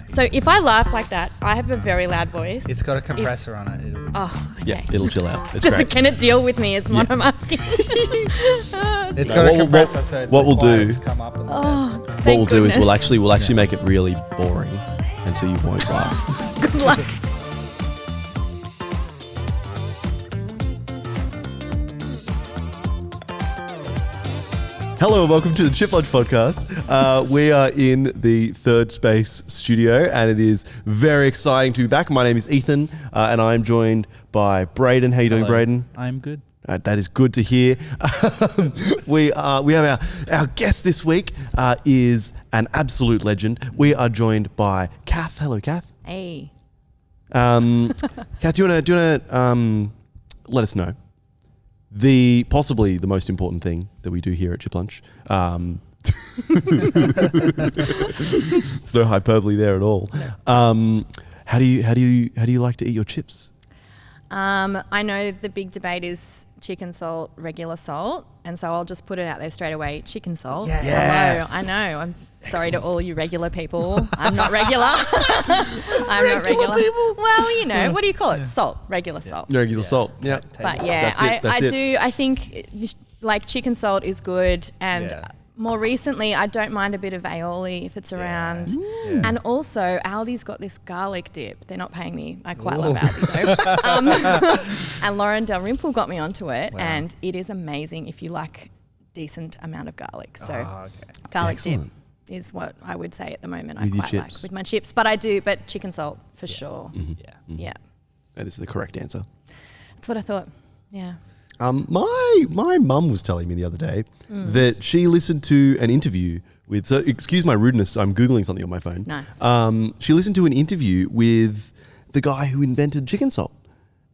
So if I laugh like that, I have a very loud voice. It's got a compressor on it. Oh, okay. Yeah, it'll chill out. It's Does great. it, can it deal with me is what I'm asking. It's got a compressor, so what we'll do- come up and What we'll do is we'll actually make it really boring, and so you won't laugh. Good luck. Hello and welcome to the Chip Lunch Podcast. We are in the Third Space studio and it is very exciting to be back. My name is Ethan and I'm joined by Braden. How you doing, Braden? I'm good. That is good to hear. We have our guest this week is an absolute legend. We are joined by Kath. Hello, Kath. Hey. Kath, do you want to let us know possibly the most important thing that we do here at Chip Lunch? It's no hyperbole there at all. How do you like to eat your chips? I know the big debate is chicken salt, regular salt, and so I'll just put it out there straight away. Chicken salt. Yes. I know. I'm sorry to all you regular people. I'm not regular. I'm not regular. People. Well, you know, what do you call it? Salt, regular salt. Regular salt. Yeah. But yeah, I think like chicken salt is good, and more recently I don't mind a bit of aioli if it's around. Yeah. And also Aldi's got this garlic dip. They're not paying me. I quite love Aldi though. And Lauren Dalrymple got me onto it, and it is amazing if you like decent amount of garlic. So garlic dip is what I would say at the moment. With I your quite chips? like with my chips, but chicken salt for sure. Mm-hmm. Yeah, That is the correct answer. that's what I thought. Yeah. My mum was telling me the other day that she listened to an interview with, so excuse my rudeness, I'm Googling something on my phone. Nice. She listened to an interview with the guy who invented chicken salt.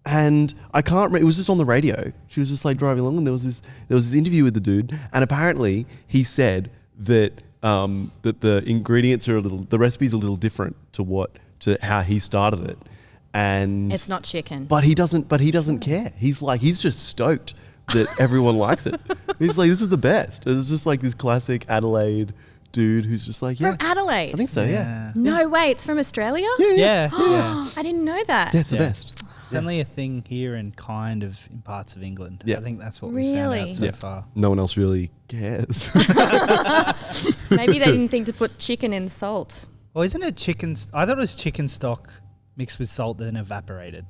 And I can't remember, it was just on the radio. She was just like driving along and there was this interview with the dude, and apparently he said that that the ingredients are the recipe's a little different to how he started it. And It's not chicken. But he doesn't care. He's just stoked that everyone likes it. He's like, this is the best. It's just like this classic Adelaide dude who's just like, yeah. From Adelaide? I think so, yeah. No way, it's from Australia? Yeah. I didn't know that. Yeah, it's the best. It's only a thing here and kind of in parts of England. Yeah. I think that's what we found Really? out so far. No one else really cares. Maybe they didn't think to put chicken in salt. Well, isn't it chicken? I thought it was chicken stock mixed with salt then evaporated.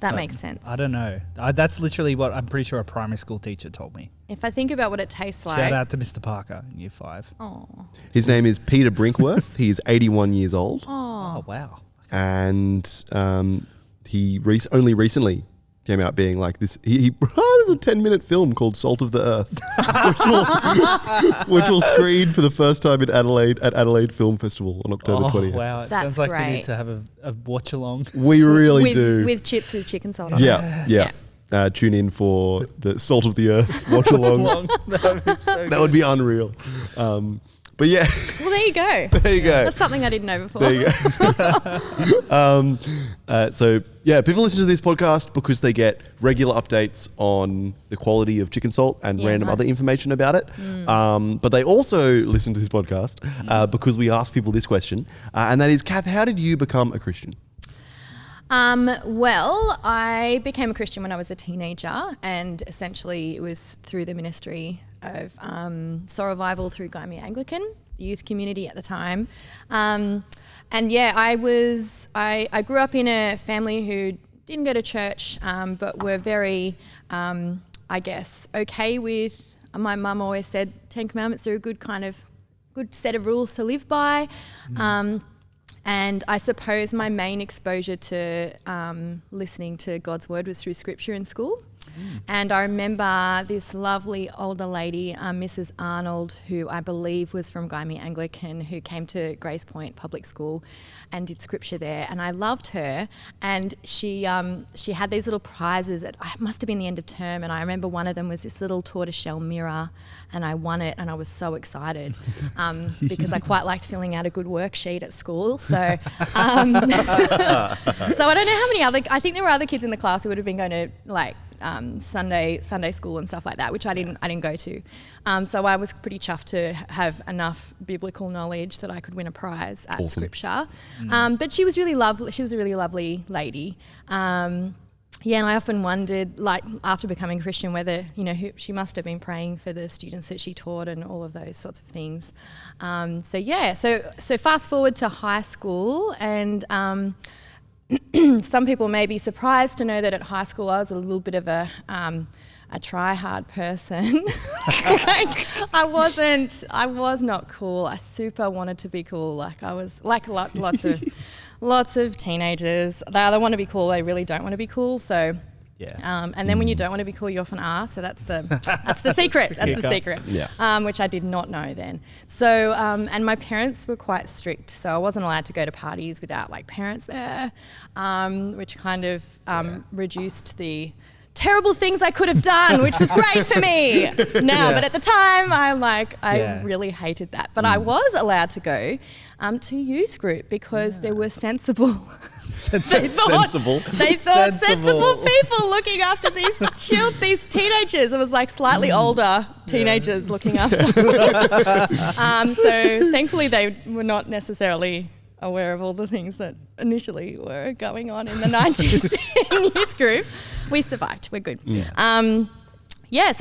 That But makes sense. I don't know. That's literally what I'm pretty sure a primary school teacher told me. If I think about what it tastes like. Shout out to Mr. Parker in year 5. Oh. His name is Peter Brinkworth. He's 81 years old. Oh, wow. And he only recently came out being like this. There's a 10-minute film called Salt of the Earth, which will screen for the first time in Adelaide at Adelaide Film Festival on October 20th. Wow. It That's sounds like we great. need to have a watch along. We really with, do. With chips with chicken salt on it. Yeah. Tune in for the Salt of the Earth watch along. That would be unreal. But yeah. Well, there you go. There you go. That's something I didn't know before. There you go. So yeah, people listen to this podcast because they get regular updates on the quality of chicken salt and random other information about it. But they also listen to this podcast because we ask people this question, and that is, Kath, how did you become a Christian? Well, I became a Christian when I was a teenager, and essentially it was through the ministry of Soul Revival through Gymea Anglican, the youth community at the time. And yeah, I grew up in a family who didn't go to church, but were very, I guess, okay with, my mum always said 10 Commandments are a good set of rules to live by. And I suppose my main exposure to listening to God's word was through scripture in school. And I remember this lovely older lady, Mrs. Arnold, who I believe was from Gymea Anglican, who came to Grace Point Public School and did scripture there. And I loved her. And she had these little prizes. It must have been the end of term. And I remember one of them was this little tortoiseshell mirror. And I won it. And I was so excited because I quite liked filling out a good worksheet at school. So, so I don't know how many I think there were other kids in the class who would have been going to Sunday school and stuff like that, which I didn't go to. So I was pretty chuffed to have enough biblical knowledge that I could win a prize at Scripture. But she was really lovely. She was a really lovely lady. And I often wondered, like, after becoming a Christian, whether, she must have been praying for the students that she taught and all of those sorts of things. So fast forward to high school, and some people may be surprised to know that at high school I was a little bit of a try-hard person. I was not cool. I super wanted to be cool. Like, I was like lots of teenagers. They either want to be cool, they really don't want to be cool. So, and then when you don't want to be cool, you often are. So that's the secret. That's the secret. Which I did not know then. So, and my parents were quite strict. So I wasn't allowed to go to parties without like parents there, which kind of reduced the terrible things I could have done, which was great for me now. But at the time, I really hated that. But I was allowed to go to youth group because there were sensible sensible people looking after these teenagers. It was like slightly older teenagers looking after. So thankfully they were not necessarily aware of all the things that initially were going on in the 90s in youth group. We survived. We're good. So I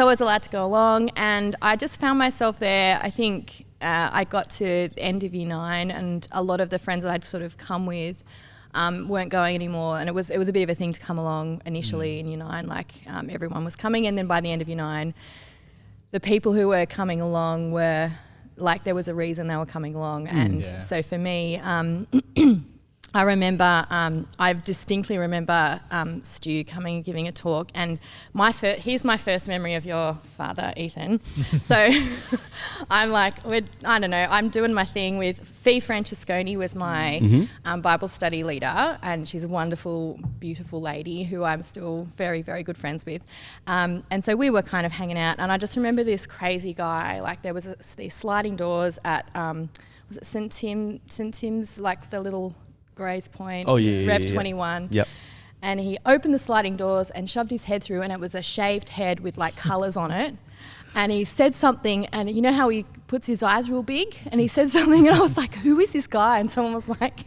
was allowed to go along, and I just found myself there. I think I got to the end of year 9, and a lot of the friends that I'd sort of come with weren't going anymore, and it was a bit of a thing to come along initially in year 9. Like everyone was coming, and then by the end of year 9, the people who were coming along were like, there was a reason they were coming along, and so for me, I remember, I distinctly remember Stu coming and giving a talk, and here's my first memory of your father, Ethan. So I'm like, I'm doing my thing with Fee Francesconi was my Bible study leader, and she's a wonderful, beautiful lady who I'm still very, very good friends with. And so we were kind of hanging out, and I just remember this crazy guy, like there was these sliding doors at, was it St. Tim's, like the little Grays Point, Rev 21. Yep. And he opened the sliding doors and shoved his head through, and it was a shaved head with like colours on it. And he said something, and you know how he puts his eyes real big? And he said something, and I was like, who is this guy? And someone was like,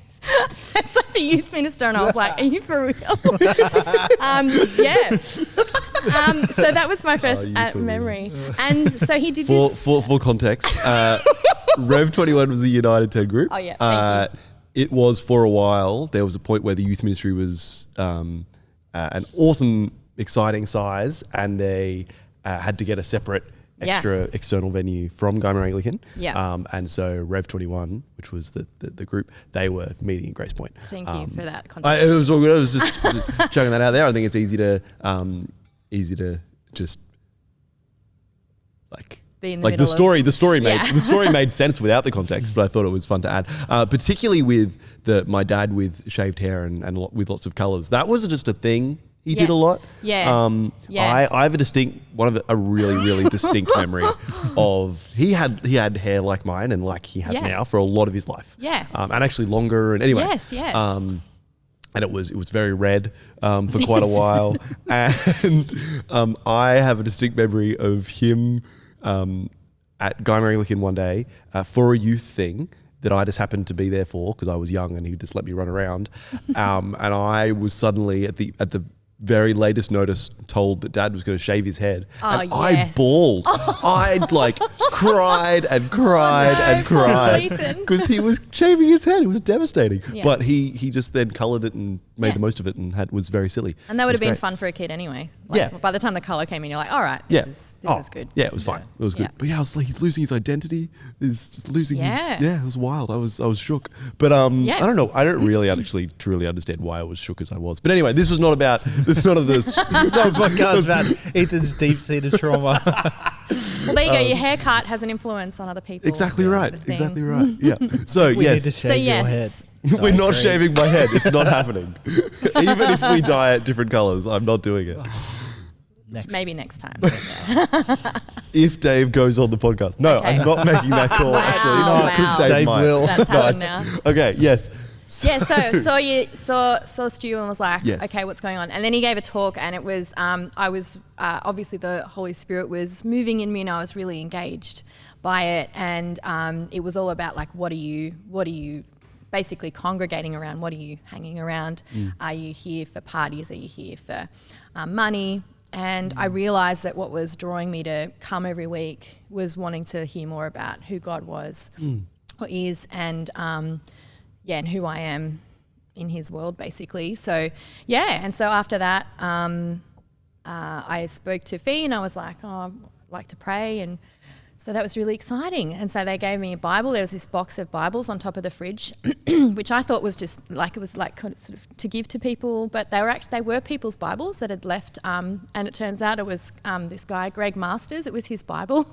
it's like the youth minister. And I was like, are you for real? So that was my first memory. And so he did this. For context, Rev 21 was the United 10 group. Oh yeah, thank you. It was for a while. There was a point where the youth ministry was an awesome, exciting size, and they had to get a separate extra external venue from Guymer Anglican. And so Rev 21, which was the group, they were meeting in Grace Point. Thank you for that context. It was all good. I was just chucking that out there. I think it's easy to just like. The story made sense without the context, but I thought it was fun to add, particularly with my dad with shaved hair and with lots of colours. That was just a thing he did a lot. I have a really really distinct memory of he had hair like mine and like he has now for a lot of his life. And actually longer, and anyway. And it was very red for quite a while, and I have a distinct memory of him. At Guymer Anglican one day for a youth thing that I just happened to be there for because I was young and he just let me run around. And I was suddenly at the very latest notice told that Dad was going to shave his head. I bawled. I'd like cried and cried because he was shaving his head. It was devastating. But he just then coloured it and made the most of it and was very silly. And that would have been fun for a kid anyway. By the time the colour came in, you're like, all right, this is good. Yeah, it was fine. It was good. But I was like, he's losing his identity. He's losing his... Yeah, it was wild. I was shook. But I don't know. I don't really actually truly understand why I was shook as I was. But anyway, this was not about... This is not of this. This is not a podcast about Ethan's deep-seated trauma. Well, there you go. Your haircut has an influence on other people. Exactly right. Yeah. So, Need to shave your head. We're not shaving my head. It's not happening. Even if we dye it different colours, I'm not doing it. Maybe next time. If Dave goes on the podcast. No, I'm not making that call. Actually, Dave might. will. That's happened now. Okay, yes. Yeah, saw Stu and was like, Yes. okay, what's going on? And then he gave a talk, and it was, I was, obviously the Holy Spirit was moving in me, and I was really engaged by it. And it was all about like, what are you basically congregating around? What are you hanging around? Are you here for parties? Are you here for money? And I realised that what was drawing me to come every week was wanting to hear more about who God was or is, and and who I am in His world, basically. So and so after that, I spoke to Fee, and I was like, oh, I'd like to pray, and so that was really exciting. And so they gave me a Bible. There was this box of Bibles on top of the fridge, which I thought was just like, it was like kind of sort of to give to people, but they were people's Bibles that had left. And it turns out it was this guy, Greg Masters. It was his Bible.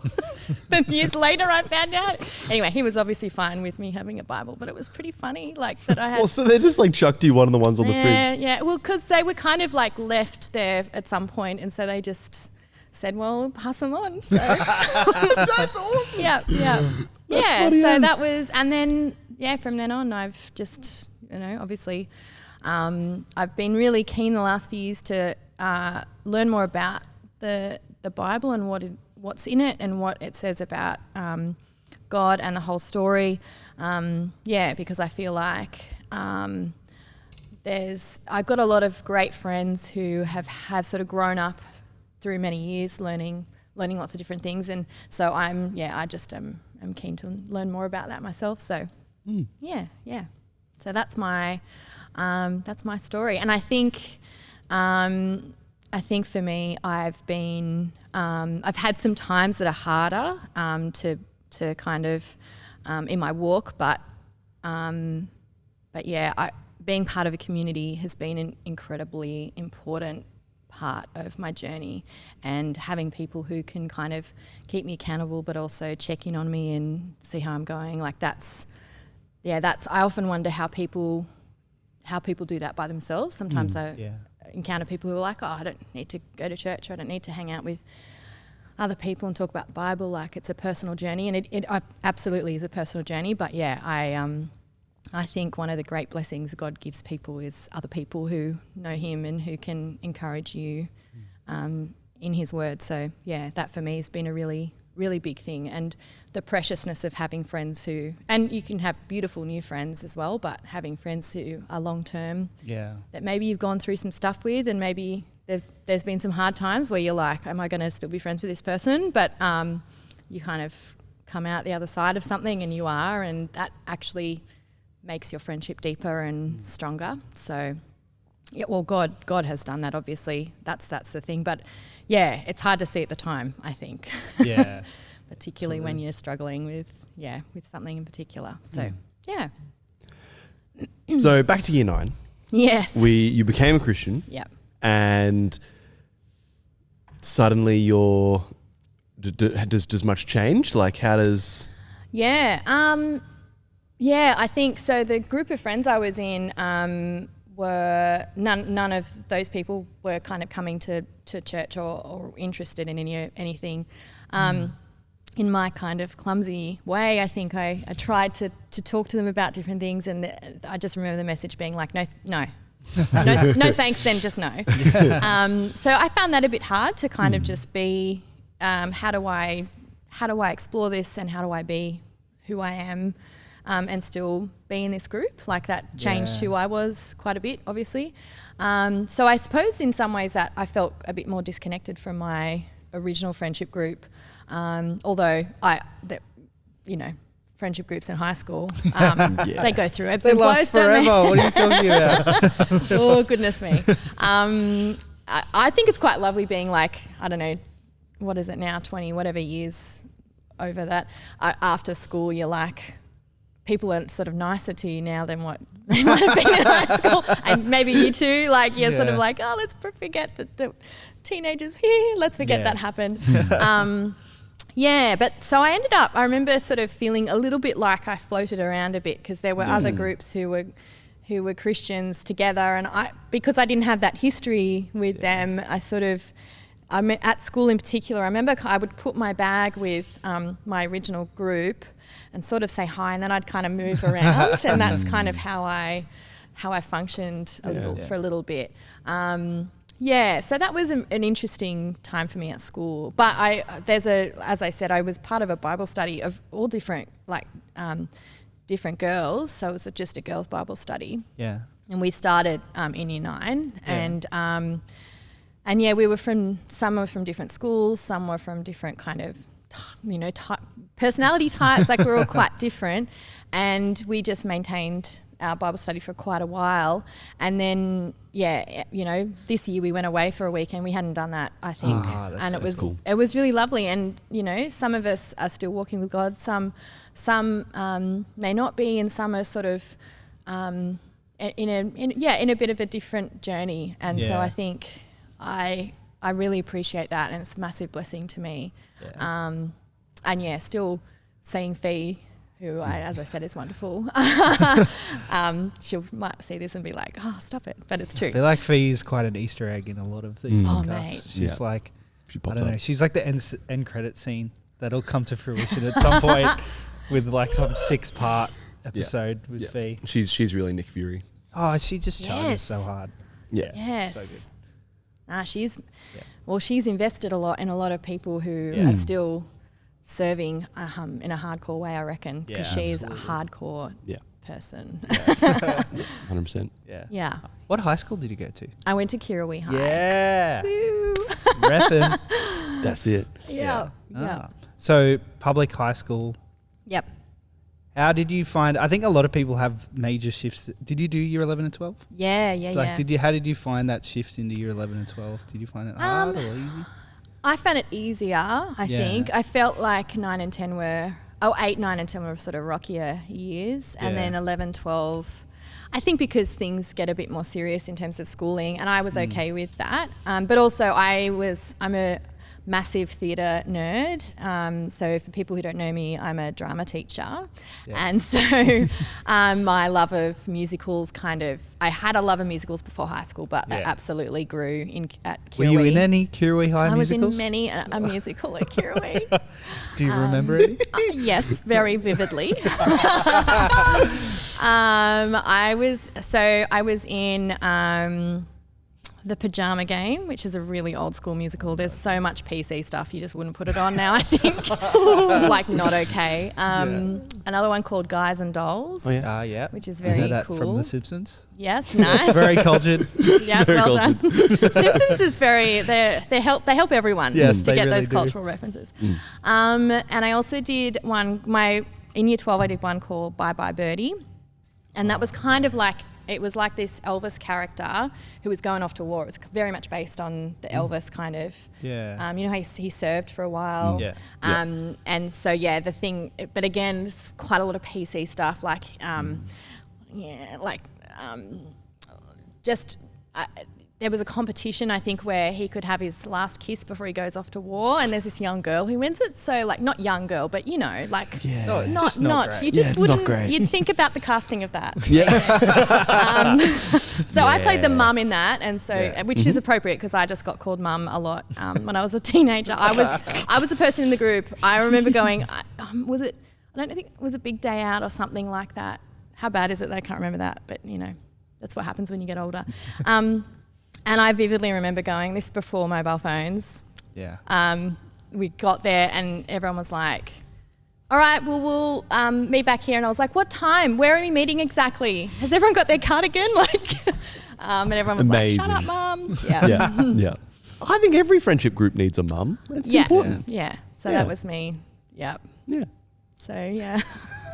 Then years later I found out. Anyway, he was obviously fine with me having a Bible, but it was pretty funny, like that I had. Well, so they just like chucked you one of the ones on the fridge. Yeah. Well, because they were kind of like left there at some point, and so they just said, well, pass them on. So. That's awesome. Yeah. funny, So that was, and then, from then on, I've just, obviously, I've been really keen the last few years to learn more about the Bible and what's in it and what it says about God and the whole story. Because I feel like I've got a lot of great friends who have sort of grown up through many years learning lots of different things, and so I'm keen to learn more about that myself. So so that's my story. And I think for me, I've had some times that are harder to kind of in my walk, but being part of a community has been an incredibly important part of my journey, and having people who can kind of keep me accountable but also check in on me and see how I'm going, like that's I often wonder how people do that by themselves. Sometimes I encounter people who are like, oh, I don't need to go to church, or I don't need to hang out with other people and talk about the Bible, like it's a personal journey, and it absolutely is a personal journey. But I think one of the great blessings God gives people is other people who know Him and who can encourage you in His word. So that for me has been a really, really big thing, and the preciousness of having friends and you can have beautiful new friends as well, but having friends who are long term, that maybe you've gone through some stuff with, and maybe there's been some hard times where you're like, am I going to still be friends with this person? But you kind of come out the other side of something, and you are, and that actually makes your friendship deeper and stronger. So, God has done that, obviously. That's the thing. But, it's hard to see at the time, I think. Yeah. Particularly when you're struggling with something in particular. So, So, back to year 9. Yes. You became a Christian. Yep. And suddenly does much change? Like, how does... I think so. The group of friends I was in were none of those people were kind of coming to church or interested in anything. In my kind of clumsy way, I think I tried to talk to them about different things, and I just remember the message being like, no thanks, then just no. So I found that a bit hard to kind of just be, how do I explore this, and how do I be who I am? And still be in this group. Like, that changed who I was quite a bit, obviously. So I suppose in some ways that I felt a bit more disconnected from my original friendship group. Although friendship groups in high school, they go through ebbs and flows, don't they? What are you talking about? Oh, goodness me. I think it's quite lovely being like, I don't know, what is it now, 20 whatever years over that. After school, you're like, people are sort of nicer to you now than what they might have been in high school. And maybe you too, like you're sort of like, oh, let's forget that the teenagers here, let's forget that happened. But so I remember sort of feeling a little bit like I floated around a bit, because there were other groups who were Christians together, and because I didn't have that history with them, at school in particular, I remember I would put my bag with my original group, and sort of say hi, and then I'd kind of move around, and that's kind of how I functioned for a little bit. So that was an interesting time for me at school. But as I said, I was part of a Bible study of all different different girls. So it was just a girls' Bible study. Yeah. And we started in year 9, and we were some were from different schools, some were from different kind of, personality types. Like, we're all quite different, and we just maintained our Bible study for quite a while. And then, this year we went away for a week, and we hadn't done that, I think. And it was cool. It was really lovely. And, some of us are still walking with God. Some may not be, and some are sort of in a bit of a different journey. And so I think I really appreciate that, and it's a massive blessing to me. Still seeing Fee, who as I said, is wonderful. She might see this and be like, "Oh, stop it!" But it's true. I feel like Fee is quite an Easter egg in a lot of these podcasts. Oh, mate. She's like, She I pops don't up. know. She's like the end credit scene that'll come to fruition at some point with like some 6-part episode with Fee. She's really Nick Fury. Oh, she just charges Yes. so hard. Yeah. Yes. So good. She's invested a lot in a lot of people who are still serving in a hardcore way, I reckon, because she's a hardcore person. 100%. Yeah. Yeah. What high school did you go to? I went to Kirrawee High. Yeah. Woo. Reppin'. That's it. Yeah. So public high school. Yep. How did you find? I think a lot of people have major shifts. Did you do year 11 and 12? Yeah. How did you find that shift into year 11 and 12? Did you find it hard or easy? I found it easier, I think. I felt like 9 and 10 were, 8, 9 and 10 were sort of rockier years. And then 11, 12, I think because things get a bit more serious in terms of schooling, and I was okay with that. But also I'm a massive theatre nerd. So for people who don't know me, I'm a drama teacher. Yeah. And so my love of musicals I had a love of musicals before high school, but it absolutely grew at Kirrawee. Were you in any Kirrawee High musicals? I was in many a musical at Kirrawee. Do you remember any? Yes, very vividly. I was in The Pajama Game, which is a really old school musical. There's so much PC stuff, you just wouldn't put it on now, I think. It's like not okay. Another one called Guys and Dolls, which is very that cool. From The Simpsons? Yes, nice. That's very cultured. Yeah, well done. Simpsons is they help everyone to get really those do. cultural references. And I also did in year 12 I did one called Bye Bye Birdie, and that was kind of like, it was like this Elvis character who was going off to war. It was very much based on the Elvis kind of, how he served for a while. And so, the thing, but again, there's quite a lot of PC stuff, there was a competition, I think, where he could have his last kiss before he goes off to war, and there's this young girl who wins it. So, not young girl, but not great. you just wouldn't. Not great. You'd think about the casting of that. Yeah. So I played the mum in that, and so which is appropriate because I just got called mum a lot when I was a teenager. I was the person in the group. I remember going, was it a Big Day Out or something like that? How bad is it that I can't remember that? But that's what happens when you get older. And I vividly remember going, this is before mobile phones. Yeah. We got there and everyone was like, all right, well, we'll meet back here. And I was like, what time? Where are we meeting exactly? Has everyone got their cardigan? And everyone was like, shut up, Mum. Yeah. I think every friendship group needs a mum. It's important. Yeah. So that was me. Yep. Yeah. So, yeah.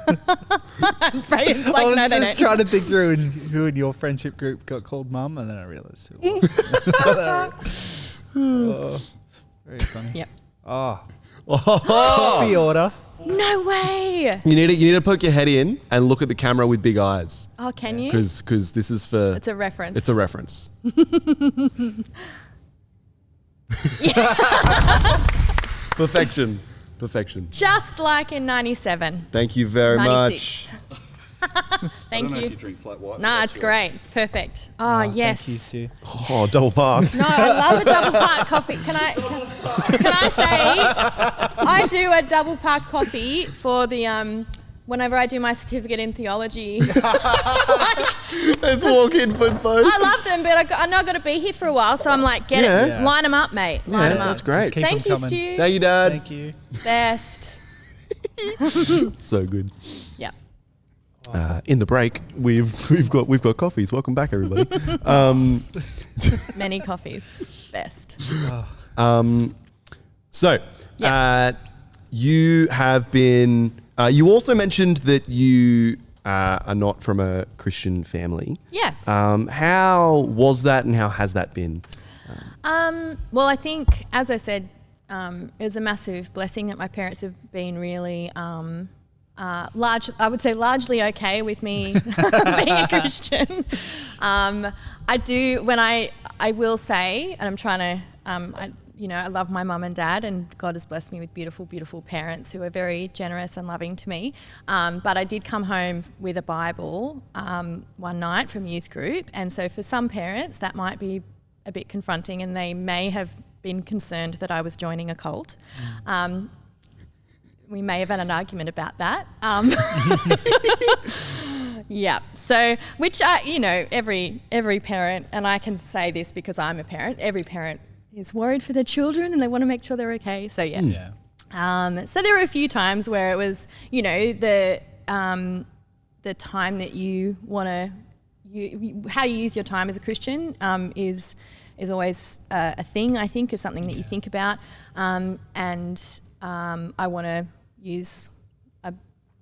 Brayden's like, I was no. just trying to think through who in your friendship group got called mum, and then I realised who it was. Very funny. Yep. Coffee order. No way. You need to poke your head in and look at the camera with big eyes. Oh, can you? Because this is for... It's a reference. It's a reference. Perfection. Just like in 97. Thank you very 96. much. Thank you. If you drink flat white. Nah, it's great. It's perfect. Oh, yes. Thank you, Stu. Oh, double parked. No, I love a double park coffee. Can I say I do a double park coffee for the whenever I do my certificate in theology. Let's walk in for both. I love them, but I know I've got to be here for a while, so I'm like, line them up, mate. Line them up. That's great. Keep Thank them you, coming. Stu. Thank you, Dad. Thank you. Best. So good. Yeah. In the break, we've got coffees. Welcome back, everybody. Many coffees. Best. So, you have been. You also mentioned that you are not from a Christian family. Yeah. How was that, and how has that been? Well, I think, as I said, it was a massive blessing that my parents have been really largely okay with me being a Christian. I will say, and I'm trying to, I love my mum and dad, and God has blessed me with beautiful, beautiful parents who are very generous and loving to me. But I did come home with a Bible one night from youth group, and so for some parents that might be a bit confronting, and they may have been concerned that I was joining a cult. We may have had an argument about that. Yeah. So, which every parent, and I can say this because I'm a parent, every parent is worried for their children and they want to make sure they're okay. So yeah. So there were a few times where it was, the time that you want to, how you use your time as a Christian is always a thing, I think, is something that you think about. I want to use a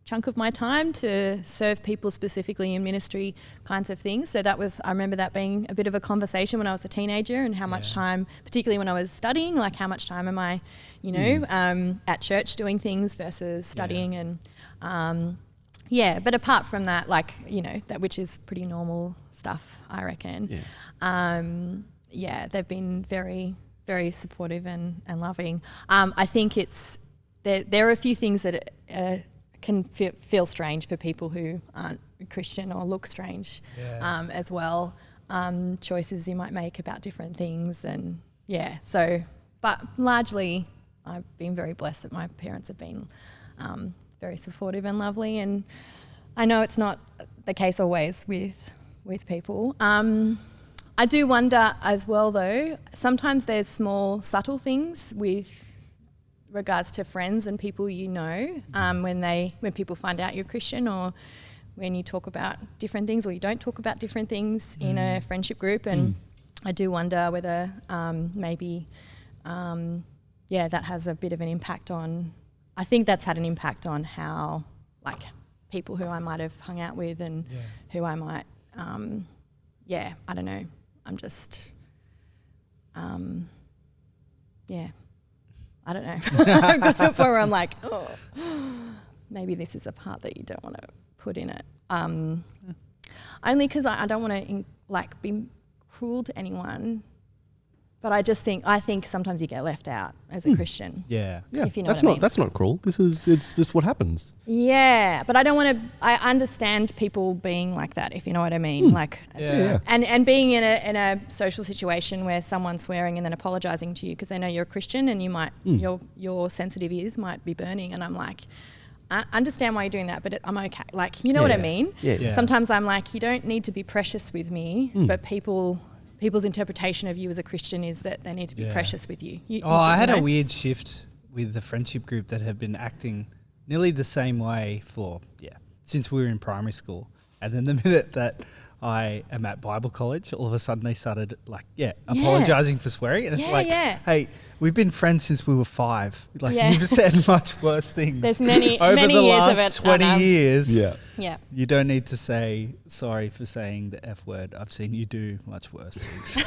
chunk of my time to serve people specifically in ministry kinds of things. So I remember that being a bit of a conversation when I was a teenager, and how much time, particularly when I was studying, like how much time am I, at church doing things versus studying and, but apart from that, that which is pretty normal stuff, I reckon. They've been very, very supportive and loving. I think there are a few things that can feel strange for people who aren't Christian or look strange as well. Choices you might make about different things, and but largely I've been very blessed that my parents have been very supportive and lovely, and I know it's not the case always with people. I do wonder as well, though, sometimes there's small subtle things with regards to friends and people when people find out you're Christian, or when you talk about different things or you don't talk about different things in a friendship group. And I do wonder whether maybe that has a bit of an impact on, I think that's had an impact on how, people who I might have hung out with and who I might, I don't know. I'm just, I don't know. I've got to a point where I'm like, oh, maybe this is a part that you don't want to put in it. Only because I don't want to be cruel to anyone, but I think sometimes you get left out as a Christian. Yeah. If you know what I mean. That's not cruel. It's just what happens. Yeah, but I don't want to. I understand people being like that, if you know what I mean. And being in a social situation where someone's swearing and then apologising to you because they know you're a Christian, and you might your sensitive ears might be burning, and I'm like, I understand why you're doing that, but I'm okay. You know what I mean? Yeah. Sometimes I'm like, you don't need to be precious with me, but people's interpretation of you as a Christian is that they need to be precious with you. I had a weird shift with the friendship group that have been acting nearly the same way since we were in primary school. And then the minute that I am at Bible college, all of a sudden they started apologising for swearing. And it's hey, we've been friends since we were 5. You've said much worse things. There's many over many the years last of it. 20 years. Yeah. You don't need to say sorry for saying the F word. I've seen you do much worse things. You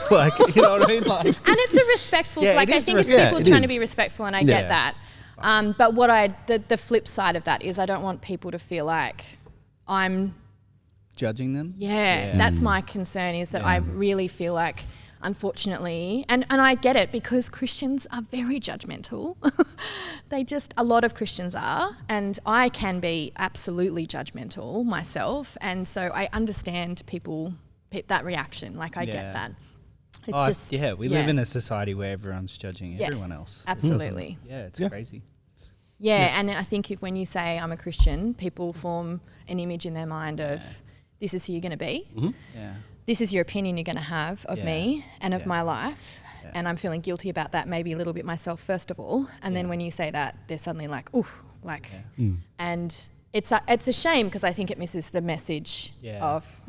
know what I mean? And it's a respectful, I think it's people trying to be respectful, and I get that. But the flip side of that is I don't want people to feel like I'm judging them. That's my concern, is that I really feel like, unfortunately, and I get it, because Christians are very judgmental. A lot of Christians are, and I can be absolutely judgmental myself, and so I understand that reaction. I get that. It's we live in a society where everyone's judging everyone else. Absolutely. It's crazy. Yeah, and I think when you say I'm a Christian, people form an image in their mind of this is who you're going to be. Mm-hmm. Yeah. This is your opinion you're going to have of me and of my life. Yeah. And I'm feeling guilty about that, maybe a little bit myself first of all. And then when you say that, they're suddenly like, ooh, like, and it's a shame because I think it misses the message of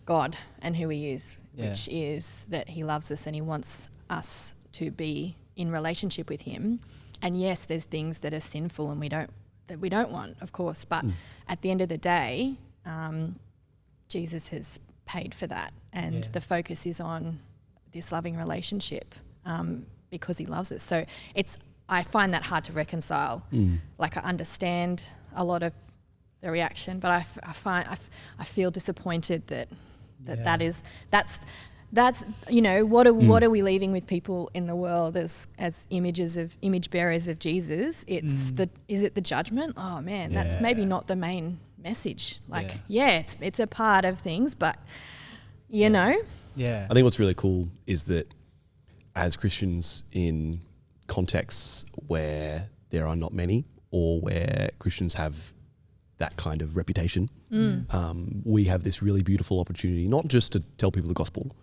God and who he is, which is that he loves us and he wants us to be in relationship with him. And yes, there's things that are sinful and we don't want, of course, but at the end of the day, Jesus has paid for that, and the focus is on this loving relationship because he loves us. So I find that hard to reconcile. Like I understand a lot of the reaction, but I feel disappointed that's you know, what are we leaving with people in the world as image bearers of Jesus? It's is it the judgment? Oh man, that's maybe not the main message. Like it's a part of things, but you know. I think what's really cool is that as Christians in contexts where there are not many, or where Christians have that kind of reputation, we have this really beautiful opportunity, not just to tell people the gospel,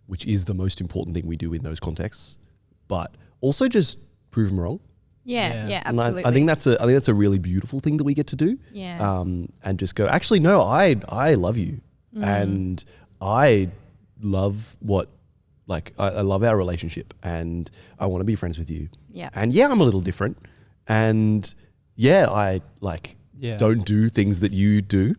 which is the most important thing we do in those contexts, but also just prove them wrong. Yeah, And absolutely. I think that's a really beautiful thing that we get to do. Yeah. And just go, actually, no, I love you, and I love I love our relationship, and I want to be friends with you. Yeah. And I'm a little different, and I don't do things that you do,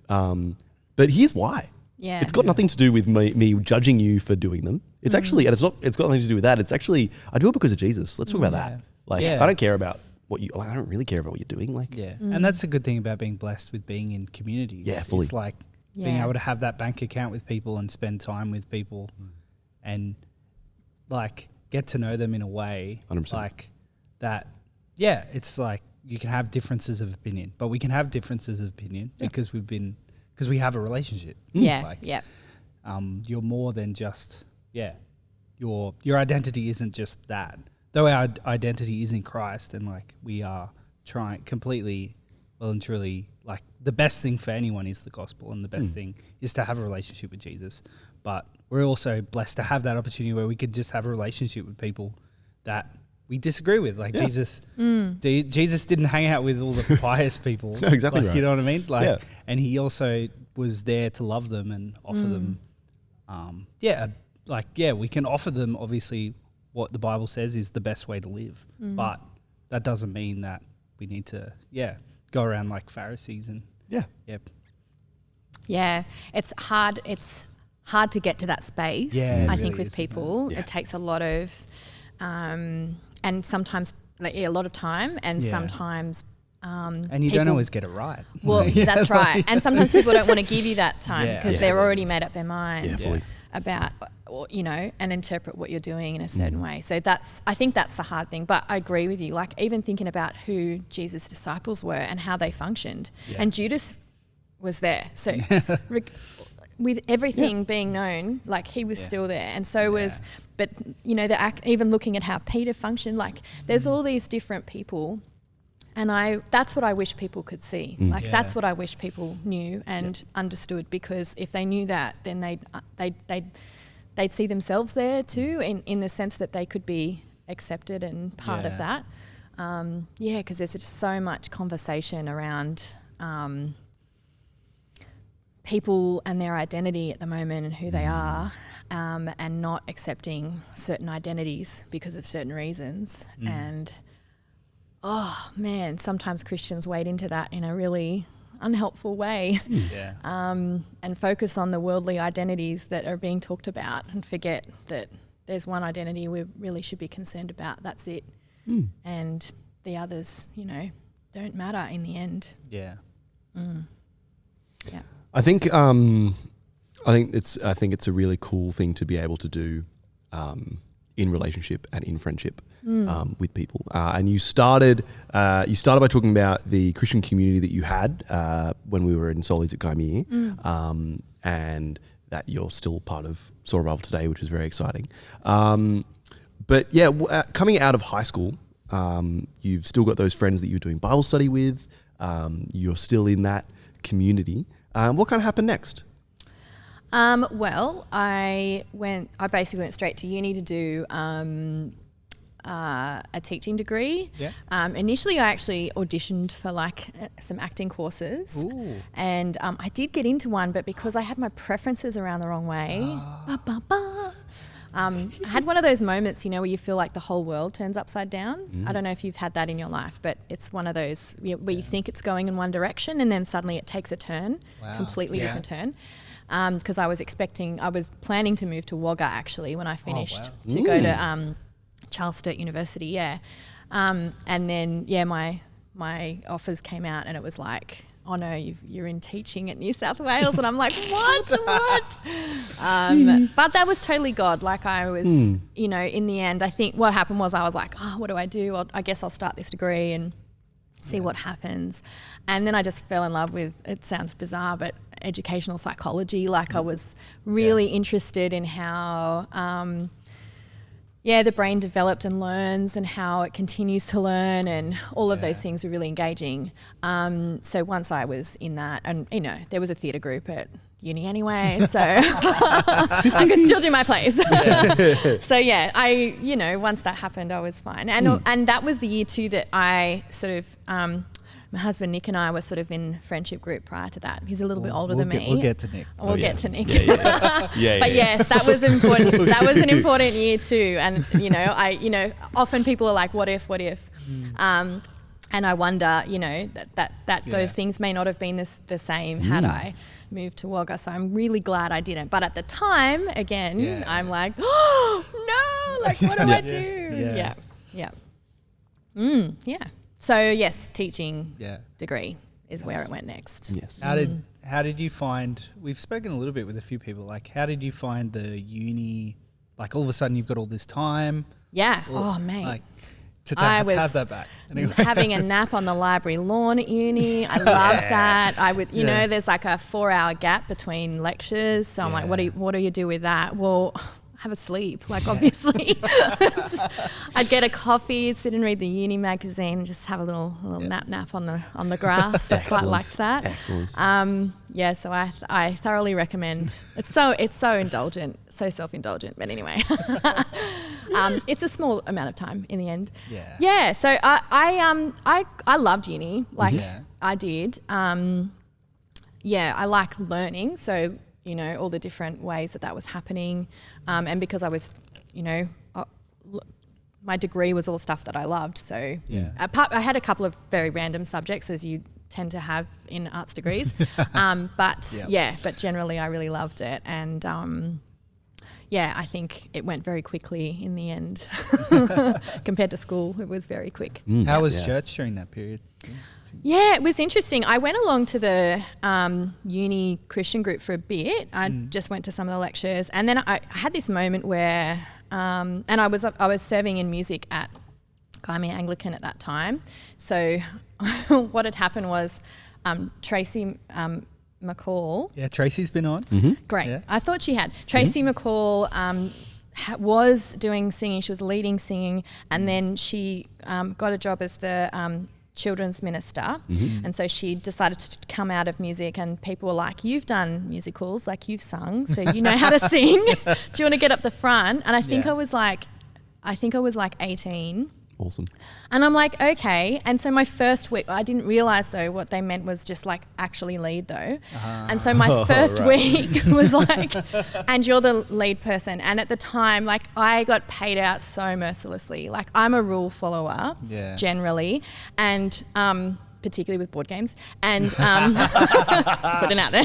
but here's why. Yeah. It's got nothing to do with me judging you for doing them. It's actually, and it's got nothing to do with that. It's actually, I do it because of Jesus. Let's talk about that. I don't care about I don't really care about what you're doing. And that's a good thing about being blessed with being in communities. Yeah, fully. It's like being able to have that bank account with people and spend time with people and like get to know them in a way 100%. like that. Yeah, it's like you can have differences of opinion, but we can have differences of opinion because we have a relationship. You're more than just your identity isn't just that. Though our identity is in Christ, and like we are trying completely, well and truly, like the best thing for anyone is the gospel, and the best thing is to have a relationship with Jesus. But we're also blessed to have that opportunity where we could just have a relationship with people that we disagree with. Like Jesus didn't hang out with all the pious people. No, exactly like, right. You know what I mean? Like, and he also was there to love them and offer them. We can offer them obviously what the Bible says is the best way to live, but that doesn't mean that we need to go around like Pharisees and it's hard. It's hard to get to that space. I think with people, it takes a lot of, and sometimes a lot of time, and sometimes. And you don't always get it right. Well, that's right. And sometimes people don't want to give you that time because they're already made up their mind about, and interpret what you're doing in a certain way. So I think that's the hard thing. But I agree with you. Like even thinking about who Jesus' disciples were and how they functioned, and Judas was there. So with everything being known, like he was still there, and so was. But even looking at how Peter functioned, like there's all these different people. And that's what I wish people could see. That's what I wish people knew and understood, because if they knew that, then they'd see themselves there too, in the sense that they could be accepted and part of that. Because there's just so much conversation around people and their identity at the moment and who they are, and not accepting certain identities because of certain reasons. And oh man, sometimes Christians wade into that in a really unhelpful way, and focus on the worldly identities that are being talked about and forget that there's one identity we really should be concerned about. That's it. And the others, don't matter in the end. I think it's a really cool thing to be able to do in relationship and in friendship with people. And you started by talking about the Christian community that you had when we were in Solis at Gaimir, and that you're still part of Soul Revival today, which is very exciting. But coming out of high school, You've still got those friends that you're doing Bible study with. You're still in that community. What kind of happened next? Well, I basically went straight to uni to do a teaching degree. Yeah. Initially, I actually auditioned for like some acting courses. Ooh. And I did get into one, but because I had my preferences around the wrong way, I had one of those moments, where you feel like the whole world turns upside down. I don't know if you've had that in your life, but it's one of those where you think it's going in one direction and then suddenly it takes a turn, completely different turn. Because I was planning to move to Wagga actually when I finished to go to Charles Sturt University, and then my offers came out and it was like, oh no, you're in teaching at New South Wales, and I'm like, what? But that was totally God. Like I was, in the end, I think what happened was I was like, oh, what do I do? I guess I'll start this degree and see what happens. And then I just fell in love with, it sounds bizarre, but educational psychology. Like I was really interested in how, the brain developed and learns and how it continues to learn, and all of those things were really engaging. So once I was in that, and there was a theatre group at uni anyway, so I could still do my plays. So once that happened, I was fine. And that was the year too that I sort of, my husband Nick and I were sort of in friendship group prior to that. He's a little bit older than me. We'll get to Nick. We'll get to Nick. But yes, that was important. That was an important year too. And often people are like, what if? And I wonder, that those things may not have been the same had I moved to Wagga. So I'm really glad I didn't. But at the time, again, I'm like, oh no, like what do I do? Yeah. So yes, teaching degree is where it went next. Yes. How did you find? We've spoken a little bit with a few people. Like, how did you find the uni? Like, all of a sudden, you've got all this time. Yeah. Oh, mate. Like, to have that back. Anyway. Having a nap on the library lawn at uni. I loved that. I would, there's like a 4-hour gap between lectures. So I'm like, what do you do with that? Well, have a sleep, like obviously. I'd get a coffee, sit and read the uni magazine, and just have a little nap on the grass. Quite liked that. Excellent. So I thoroughly recommend. It's so indulgent, so self-indulgent. But anyway, it's a small amount of time in the end. Yeah. So I loved uni, like I did. I like learning. So all the different ways that was happening. And because I was, my degree was all stuff that I loved. So I had a couple of very random subjects, as you tend to have in arts degrees. But generally I really loved it. And I think it went very quickly in the end. Compared to school, it was very quick. How was church during that period? Yeah, it was interesting. I went along to the uni Christian group for a bit. I just went to some of the lectures, and then I had this moment where, and I was serving in music at Gymea Anglican at that time. So what had happened was Tracy McCall. Yeah, Tracy's been on. Great. Yeah. I thought she had. Tracy McCall was doing singing. She was leading singing, and then she got a job as the children's minister, and so she decided to come out of music, and people were like, you've done musicals, like you've sung, so you know how to sing. Do you want to get up the front? And I think I was like 18. Awesome. And I'm like, okay. And so my first week, I didn't realise though what they meant was just like actually lead though. And so my first week was like, and you're the lead person. And at the time, like I got paid out so mercilessly. Like I'm a rule follower generally, and particularly with board games. And just putting it out there.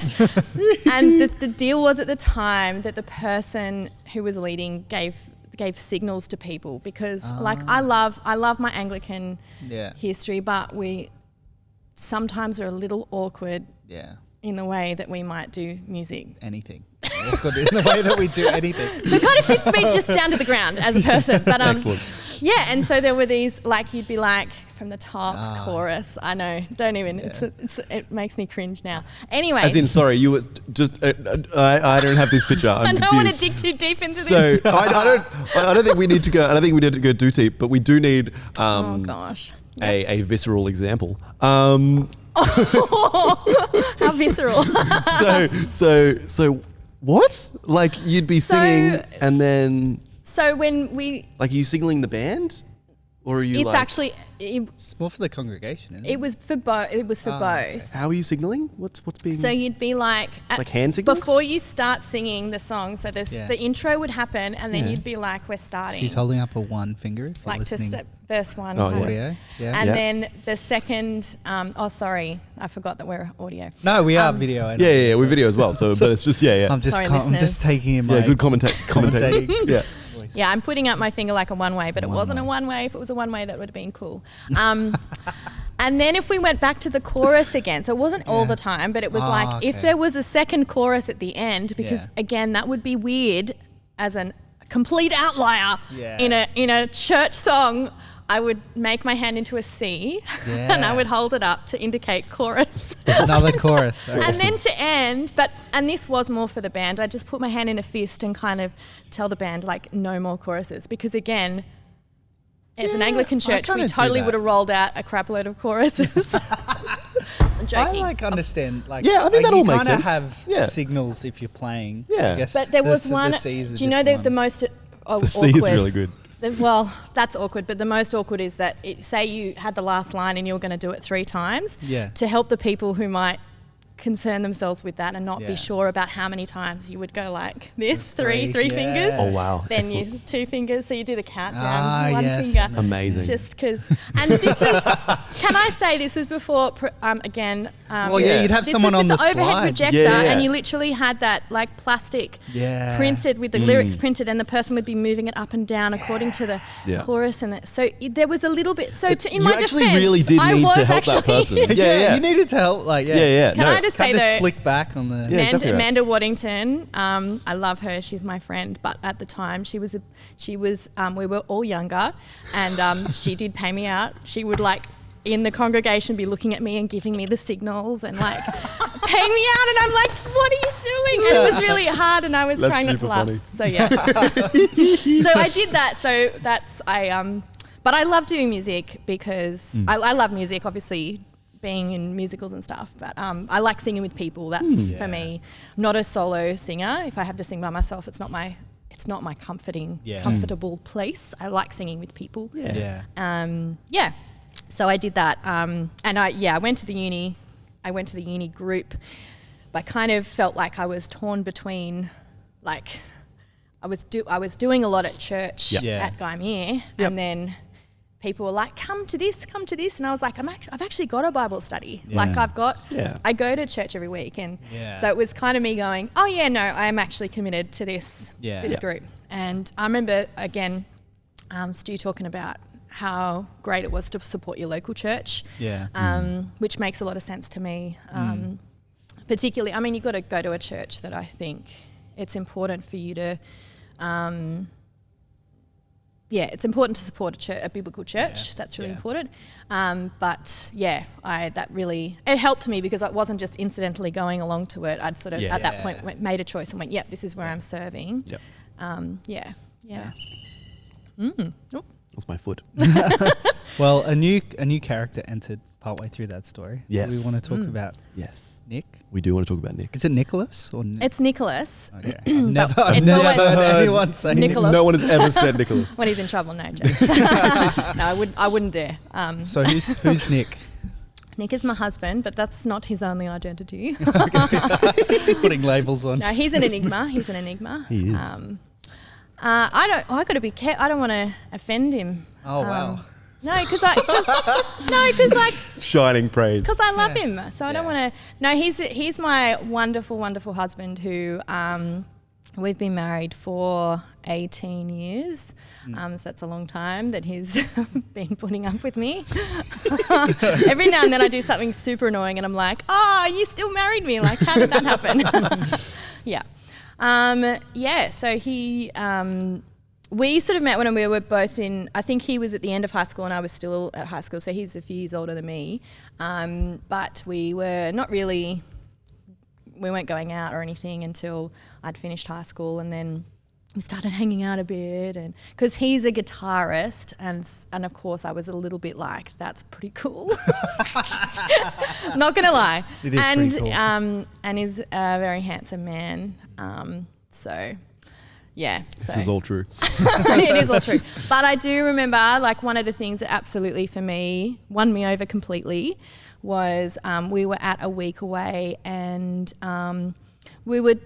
And the deal was at the time that the person who was leading gave signals to people, because like I love my Anglican history, but we sometimes are a little awkward in the way that we might do music. Anything. Awkward in the way that we do anything. So it kind of fits me just down to the ground as a person. But Excellent. Yeah, and so there were these, like, you'd be like, from the top, chorus. I know, don't even, it makes me cringe now. Anyway. As in, sorry, you were just, I don't have this picture. I don't want to dig too deep into so this. I don't think we need to go, too deep, but we do need oh, gosh. a visceral example. How visceral. So what? Like, you'd be singing and then... So when we... Like, are you signaling the band? Or are you It's actually... It's more for the congregation, isn't it? It was for both. It was for both. Okay. How are you signaling? What's being... So you'd be like... like hand signals? Before you start singing the song, so the intro would happen and then you'd be like, we're starting. She's holding up a one finger if you're like listening. just verse 1. Oh, audio. Yeah. And then the second... sorry. I forgot that we're audio. No, we are video. I know. Yeah, we video as well. So, but it's just, I'm just, Sorry, I'm just taking in my... Yeah, good commentating. Yeah. Yeah, I'm putting up my finger like a one-way, but it wasn't a one-way. If it was a one-way, that would have been cool. And then if we went back to the chorus again, so it wasn't all the time, but it was like if there was a second chorus at the end, because again, that would be weird as a complete outlier in a church song. I would make my hand into a C and I would hold it up to indicate chorus. Another chorus. And then to end, and this was more for the band, I just put my hand in a fist and kind of tell the band, like, no more choruses. Because again, as an Anglican church, we totally would have rolled out a crap load of choruses. I'm joking. I understand. Like, I think that all makes sense. You kind of have signals if you're playing. Yeah. I guess but there was one, do you know the most awkward? The C is really good. Well, that's awkward, but the most awkward is that say you had the last line and you were going to do it 3 times to help the people who might concern themselves with that and not be sure about how many times you would go like this, three fingers. Oh, wow. Then Excellent. you 2 fingers, so you do the countdown, one yes. finger. Amazing. Just because, and this was, can I say this was before, again. Well, you'd have someone on the This was with the overhead slide. projector, and you literally had that like plastic printed with the lyrics printed, and the person would be moving it up and down according to the chorus, and so there was a little bit. So in my defense, really did need to help that person. You needed to help. Like, Can I just say Can't just though, flick back on the... Amanda Waddington, I love her. She's my friend, but at the time she was we were all younger, and she did pay me out. She would like in the congregation be looking at me and giving me the signals and like paying me out, and I'm like, what are you doing? And it was really hard, and I was trying not to laugh. Funny. So yeah, so I did that. So that's but I love doing music because I love music, obviously, being in musicals and stuff, but I like singing with people. That's for me. I'm not a solo singer. If I have to sing by myself, it's not my comfortable place. I like singing with people. So I did that, and I went to the uni. I went to the uni group, but I kind of felt like I was torn between, like, I was doing a lot at church at Gymea, and then people were like, come to this, and I was like, I've actually got a Bible study. Like I go to church every week, and so it was kind of me going, oh yeah, no, I am actually committed to this group. And I remember again, Stu talking about how great it was to support your local church, which makes a lot of sense to me. Particularly, I mean, you've got to go to a church that I think it's important for you to it's important to support a biblical church. That's really important. But it helped me because I wasn't just incidentally going along to it. I'd sort of at that point made a choice and went, yep, this is where I'm serving. That's my foot. Well, a new character entered partway through that story. Yes. We want to talk about Nick. We do want to talk about Nick. Is it Nicholas or Nick? It's Nicholas. Okay. I've never always heard anyone say Nicholas. No one has ever said Nicholas. When he's in trouble, no jokes. No, I wouldn't dare. So who's Nick? Nick is my husband, but that's not his only identity. Putting labels on. No, he's an enigma. He is. I got to be careful. I don't want to offend him. Oh wow. No, because Shining praise. Because I love him, so I don't want to. No, he's my wonderful, wonderful husband who we've been married for 18 years. So that's a long time that he's been putting up with me. Every now and then I do something super annoying, and I'm like, "Oh, you still married me? Like, how did that happen?" So he we sort of met when we were both in, I think he was at the end of high school and I was still at high school, so he's a few years older than me. But we were not really, we weren't going out or anything until I'd finished high school, and then we started hanging out a bit, and because he's a guitarist, and of course I was a little bit like, that's pretty cool. Not gonna lie. It is and pretty cool. And he's a very handsome man. So yeah. This is all true. It is all true. But I do remember, like, one of the things that absolutely for me won me over completely was we were at a week away, and we would.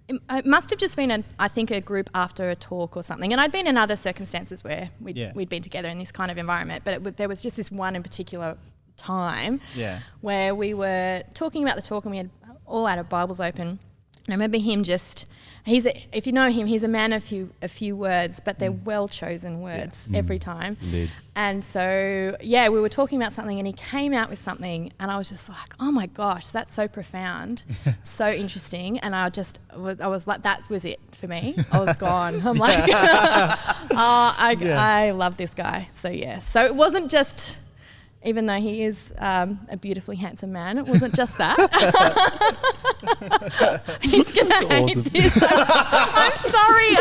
It must have just been, I think, a group after a talk or something. And I'd been in other circumstances where we'd been together in this kind of environment, but there was just this one in particular time where we were talking about the talk, and we had all our Bibles open. And I remember him just, if you know him, he's a man of a few words, but they're well-chosen words every time. Indeed. And so, we were talking about something, and he came out with something, and I was just like, oh my gosh, that's so profound, so interesting. And I was like, that was it for me. I was gone. I'm like, I love this guy. So so it wasn't just, even though he is a beautifully handsome man, it wasn't just that. He's going to hate this. I'm sorry.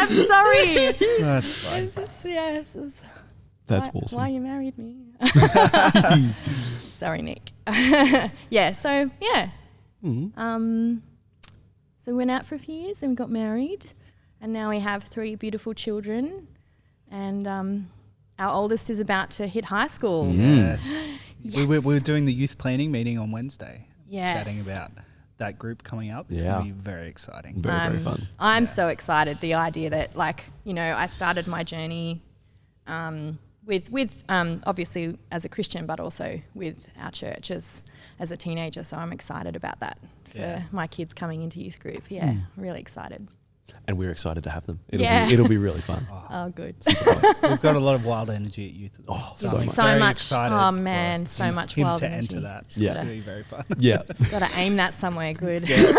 That's fine. This is That's awesome. Why you married me? Sorry, Nick. So we went out for a few years and we got married, and now we have 3 beautiful children, and our oldest is about to hit high school. Yes. Yes. We were doing the youth planning meeting on Wednesday. Yes. Chatting about that group coming up. It's going to be very exciting. Very fun. I'm so excited. The idea that, like, I started my journey with obviously as a Christian, but also with our church as a teenager. So I'm excited about that for my kids coming into youth group. Yeah, really excited. And we're excited to have them. It'll be really fun. Oh, good. We've got a lot of wild energy at youth. So much. So much. Oh man, so much wild to energy. enter that. Yeah. It's going to be very fun. Yeah. Got to aim that somewhere good. Yes.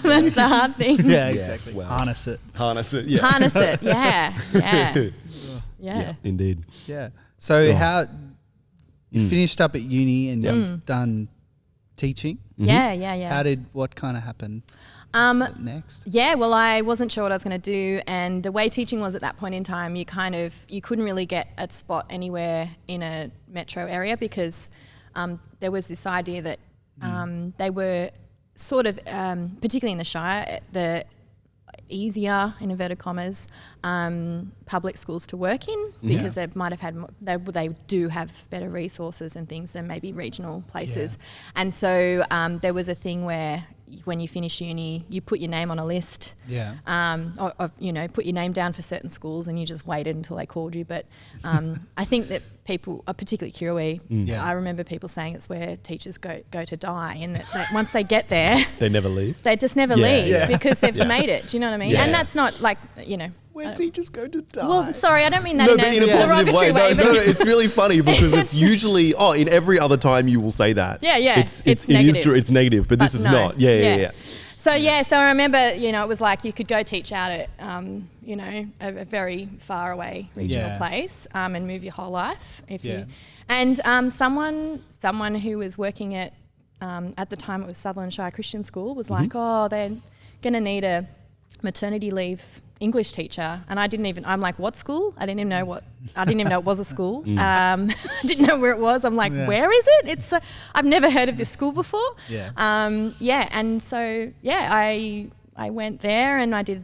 That's the hard thing. Yeah, Yes, exactly. well. Harness it. Harness it. Yeah. Harness it. Yeah. Yeah. Indeed. Yeah. So how you finished up at uni and you've done teaching? Yeah. What kind of happened next? Yeah, well, I wasn't sure what I was going to do, and the way teaching was at that point in time, you couldn't really get a spot anywhere in a metro area, because there was this idea that they were sort of, particularly in the Shire, the easier, in inverted commas, public schools to work in, because they might have had they do have better resources and things than maybe regional places. And so there was a thing where when you finish uni, you put your name on a list, put your name down for certain schools, and you just waited until they called you. But I think that people, particularly Kirrawee, I remember people saying it's where teachers go to die, and that once they get there, They never leave. they just never leave because they've made it. Do you know what I mean? Yeah. And that's not like, Where teachers go to die. well, sorry, I don't mean that No, in but a in a positive derogatory way. way. No, it's really funny because it's usually, in every other time you will say that. Yeah, It is negative. true. It's negative, but this is no. not. Yeah. So so I remember, it was like you could go teach out at, a very far away regional place, and move your whole life if you. And someone who was working at the time it was Sutherland Shire Christian School was like, they're going to need a maternity leave English teacher, and I'm like, what school? I didn't even know it was a school. I didn't know where it was. I'm like, where is it? It's I've never heard of this school before. And so I went there, and I did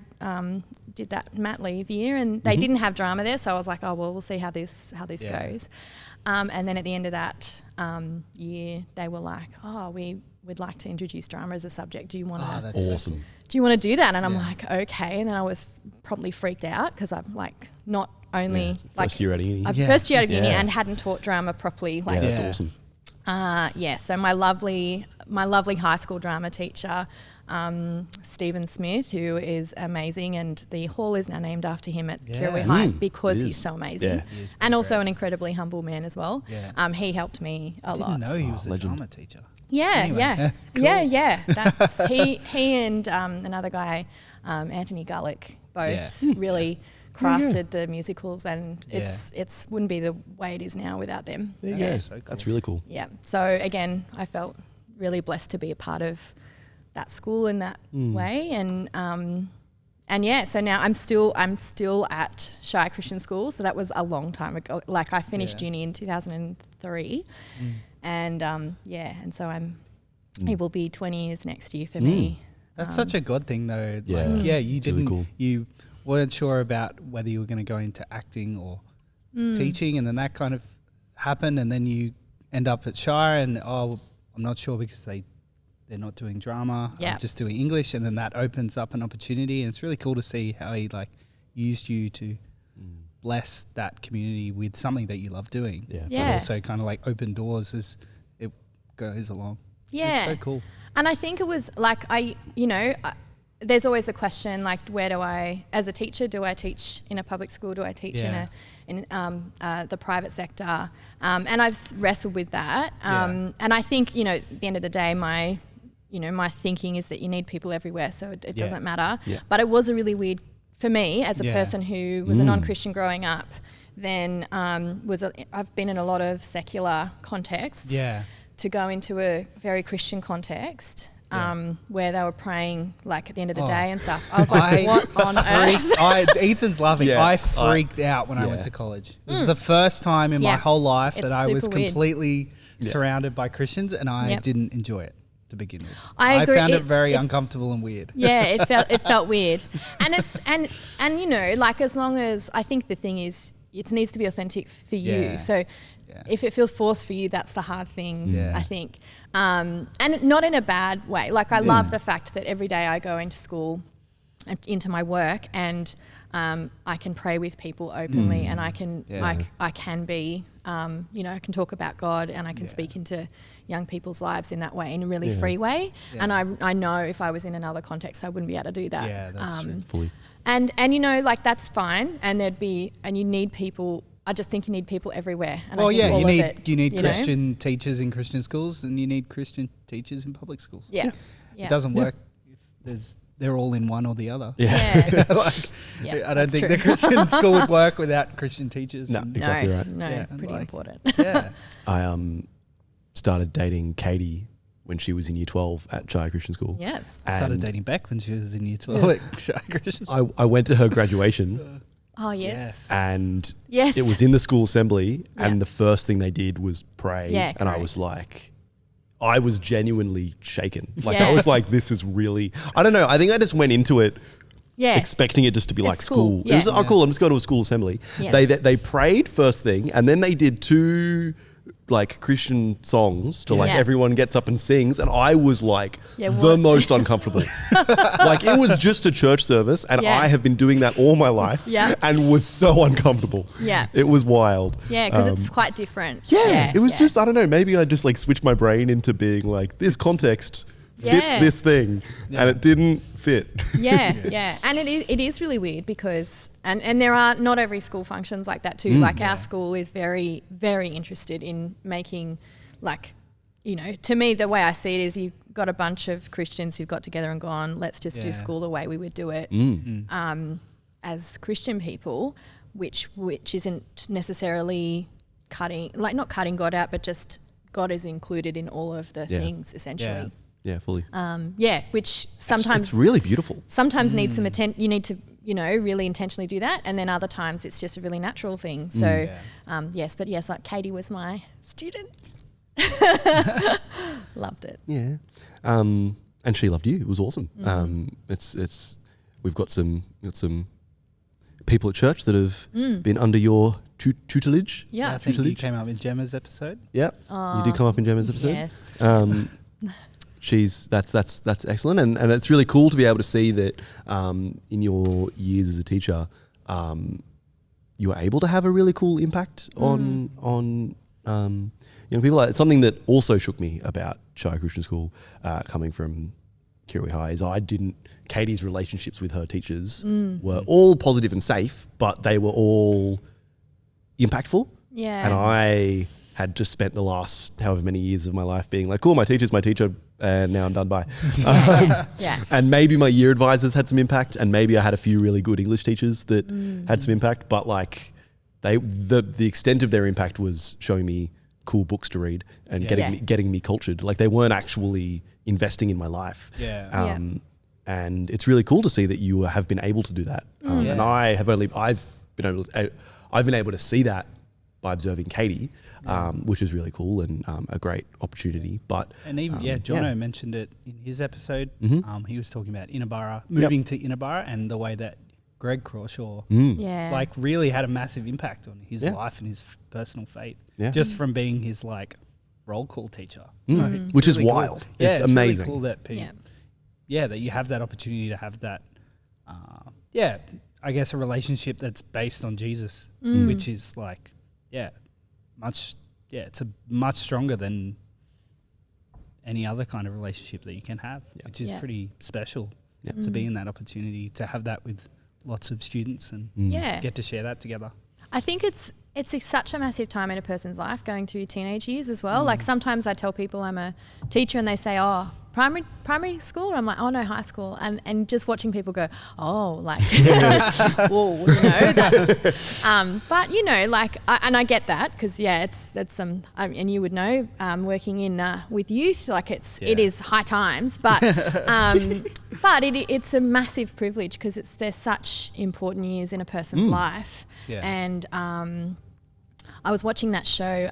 that mat leave year, and they didn't have drama there, so I was like, oh well, we'll see how this goes. And then at the end of that year, they were like, oh, we'd like to introduce drama as a subject. Do you want to? That's Awesome. Do you want to do that? And I'm like, okay. And then I was probably freaked out because I've like not only First year out of uni. first year out of uni Yeah. and hadn't taught drama properly. Like, That's awesome. So my lovely high school drama teacher, Stephen Smith, who is amazing, and the hall is now named after him at Kirrawee High because he's so amazing, Yeah. and also an incredibly humble man as well. Yeah. He helped me a I lot. didn't know he was a legend. drama teacher. Yeah. That's he and another guy, Anthony Gullick, both Yeah. really crafted the musicals, and it's wouldn't be the way it is now without them. There you Yeah. go. So cool. That's really cool. Yeah. So again, I felt really blessed to be a part of that school in that way, and yeah. So now I'm still at Shire Christian School. So that was a long time ago. Like I finished uni in 2003, and and so it will be 20 years next year for me. That's such a God thing, though. Yeah. Like, you Really didn't, cool. you weren't sure about whether you were going to go into acting or teaching, and then that kind of happened, and then you end up at Shire, and I'm not sure because they're not doing drama, Yeah. just doing English, and then that opens up an opportunity, and it's really cool to see how he like used you to bless that community with something that you love doing. Yeah. Yeah. But also kind of like open doors as it goes along. Yeah. It's so cool. And I think it was like there's always the question like, where do I, as a teacher, do I teach in a public school? Do I teach in the private sector? And I've wrestled with that. And I think, at the end of the day, my thinking is that you need people everywhere, so it doesn't matter. Yeah. But it was a really weird, for me as a person who was a non-Christian growing up, then I've been in a lot of secular contexts. Yeah. To go into a very Christian context where they were praying like at the end of the day and stuff. I was like, what on earth? Ethan's laughing. Yeah. I freaked out when I went to college. This is the first time in my whole life that I was super weird. completely surrounded by Christians, and I didn't enjoy it to begin with. I agree. found it very uncomfortable and weird. Yeah, it felt weird. And it's like as long as, I think the thing is it needs to be authentic for you. Yeah. So if it feels forced for you, that's the hard thing, I think. And not in a bad way. Like I love the fact that every day I go into school, into my work, and I can pray with people openly, and I can I can be I can talk about God, and I can speak into young people's lives in that way, in a really free way. And I know if I was in another context, I wouldn't be able to do that. Yeah, that's true. Fully. And like that's fine, and you need people. I just think you need people everywhere. And you need Christian teachers in Christian schools, and you need Christian teachers in public schools. Yeah. It doesn't work if they're all in one or the other. Yeah. I don't think the Christian school would work without Christian teachers. No, exactly right. No, pretty important. Yeah. I started dating Katie when she was in year 12 at Shire Christian School. Yes. I started dating Beck when she was in year 12 at Shire Christian School. I went to her graduation. Oh, yes. And Yes. it was in the school assembly, and the first thing they did was pray. Yeah, and I correct. was like, I was genuinely shaken. Like Yeah. I was like, this is really, I don't know. I think I just went into it expecting it just to be like school. Yeah. It was, cool, I'm just going to a school assembly. Yeah. They prayed first thing, and then they did two like Christian songs to like everyone gets up and sings, and I was like the most uncomfortable. Like it was just a church service, and I have been doing that all my life, and was so uncomfortable. Yeah. It was wild. Yeah, because it's quite different. Yeah, it was just, I don't know, maybe I just like switched my brain into being like, this context fits this thing, and it didn't fit. Yeah. And it is really weird because, and there are, not every school functions like that too. Like our school is very, very interested in making, like, to me, the way I see it is you've got a bunch of Christians who've got together and gone, let's just do school the way we would do it as Christian people, which isn't necessarily not cutting God out, but just God is included in all of the things essentially. Yeah, fully. Which sometimes it's really beautiful. Sometimes needs some attention. You need to, really intentionally do that, and then other times it's just a really natural thing. So, like Katie was my student. Loved it. Yeah, and she loved you. It was awesome. We've got some people at church that have been under your tutelage. Yeah, I think you came up in Gemma's episode. Yeah, you did come up in Gemma's episode. Yes. That's excellent, and it's really cool to be able to see that in your years as a teacher, you were able to have a really cool impact on young people. It's something that also shook me about Shire Christian School, coming from Kirrawee High, is Katie's relationships with her teachers were all positive and safe, but they were all impactful. Yeah. And I had just spent the last however many years of my life being like, cool, my teacher's my teacher, and now I'm done. Bye. Yeah. And maybe my year advisors had some impact, and maybe I had a few really good English teachers that had some impact. But like, the extent of their impact was showing me cool books to read and getting me cultured. Like, they weren't actually investing in my life. And it's really cool to see that you have been able to do that. And I've been able to see that by observing Katie, which is really cool and a great opportunity. But Jono mentioned it in his episode. He was talking about Inabara, moving to Inabara, and the way that Greg Crawshaw like really had a massive impact on his life and his personal faith, just from being his like roll call teacher, which really is wild. Cool. It's amazing. Really cool that that you have that opportunity to have that. I guess a relationship that's based on Jesus, which is like it's a much stronger than any other kind of relationship that you can have, which is pretty special to be in that opportunity, to have that with lots of students and get to share that together. I think it's such a massive time in a person's life, going through your teenage years as well. Like, sometimes I tell people I'm a teacher and they say, oh, primary school? I'm like, oh no, high school. And just watching people go, oh, like, whoa, that's, but you know, like, I get that, because that's some, and you would know, working in, with youth, like it is high times, but it's a massive privilege, because they're such important years in a person's life. And I was watching that show,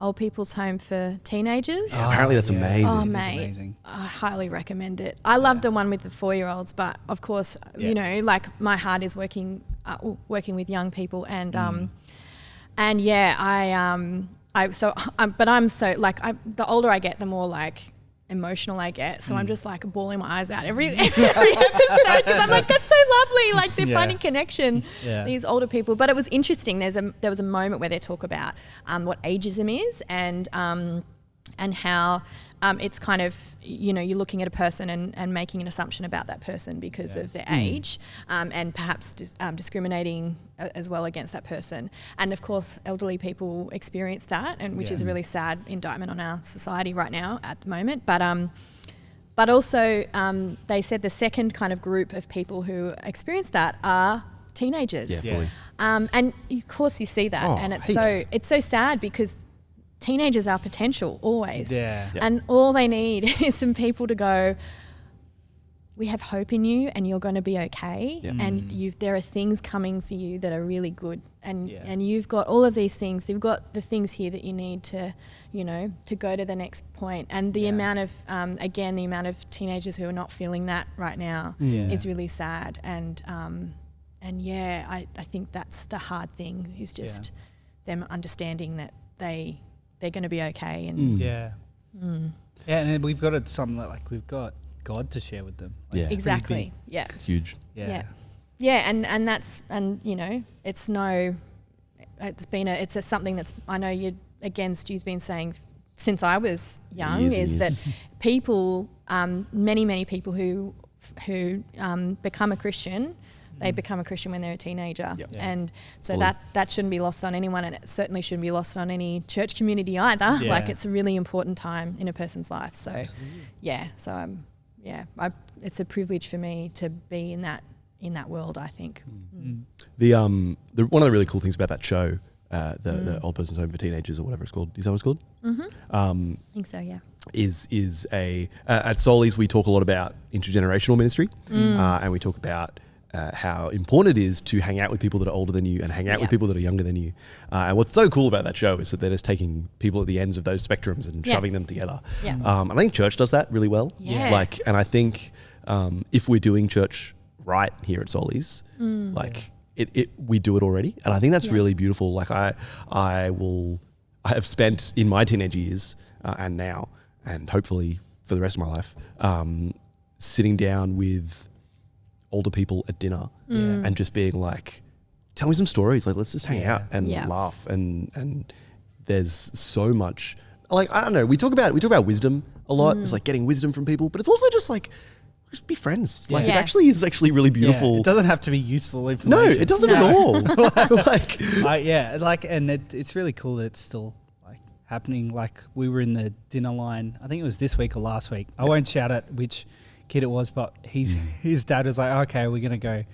Old People's Home for Teenagers. Apparently that's amazing. Oh, mate, amazing. I highly recommend it. I love the one with the 4-year-olds, but of course, you know, like, my heart is working with young people, and but I'm so like, the older I get, the more like emotional I get, so I'm just like bawling my eyes out every episode, because I'm like, that's so lovely, like they're finding connection, these older people. But it was interesting, there was a moment where they talk about what ageism is, and how it's kind of, you know, you're looking at a person and making an assumption about that person because of their age, and perhaps discriminating as well against that person. And of course, elderly people experience that, and which is a really sad indictment on our society right now at the moment. But also, they said the second kind of group of people who experience that are teenagers. Yeah, fully. And of course you see that, and it's so sad, because teenagers are potential always. And all they need is some people to go, we have hope in you, and you're going to be okay. And there are things coming for you that are really good. And you've got all of these things. You've got the things here that you need to, you know, to go to the next point. And the amount of, again, the amount of teenagers who are not feeling that right now is really sad. And I think that's the hard thing, is just them understanding that they're going to be okay. And and we've got we've got God to share with them. Like, exactly. It's huge. And that's, and you know, it's something that's, I know Stu's been saying since I was young, that people, many people who become a Christian, they become a Christian when they're a teenager. And so that shouldn't be lost on anyone, and it certainly shouldn't be lost on any church community either. Like, it's a really important time in a person's life. So it's a privilege for me to be in that world, I think. The one of the really cool things about that show, the Old Person's Home for Teenagers, or whatever it's called, is that what it's called? I think so, yeah. Is at Soli's we talk a lot about intergenerational ministry, and we talk about how important it is to hang out with people that are older than you and hang out with people that are younger than you. And what's so cool about that show is that they're just taking people at the ends of those spectrums and shoving them together. I think church does that really well. And I think if we're doing church right here at Soli's, we do it already. And I think that's really beautiful. Like, I have spent in my teenage years and now, and hopefully for the rest of my life, sitting down with older people at dinner and just being like, tell me some stories, like, let's just hang out and laugh, and there's so much, like, I don't know, we talk about wisdom a lot. It's like getting wisdom from people, but it's also just like, just be friends. Like, it actually is really beautiful. It doesn't have to be useful information. No, it doesn't at all. And it's really cool that it's still like happening. Like we were in the dinner line. I think it was this week or last week. I won't shout out which kid it was, but his dad was like, "Okay, we're gonna go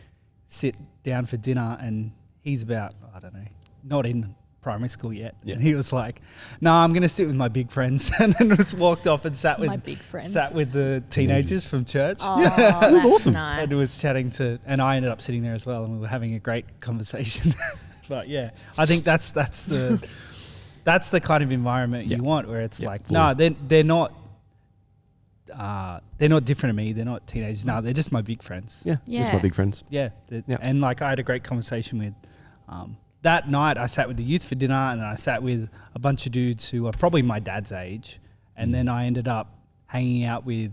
sit down for dinner," and he's about, I don't know, not in primary school yet. Yeah. And he was like, "No, I'm going to sit with my big friends," and then just walked off and sat with My big friends. Sat with the teenagers from church. Oh, that was awesome. Nice. And was chatting to, and I ended up sitting there as well, and we were having a great conversation. But yeah, I think that's the kind of environment you want, where it's like, no, they're not different to me. They're not teenagers. No, they're just my big friends. Yeah. Just my big friends. Yeah. And like I had a great conversation with, that night I sat with the youth for dinner, and I sat with a bunch of dudes who are probably my dad's age. And then I ended up hanging out with,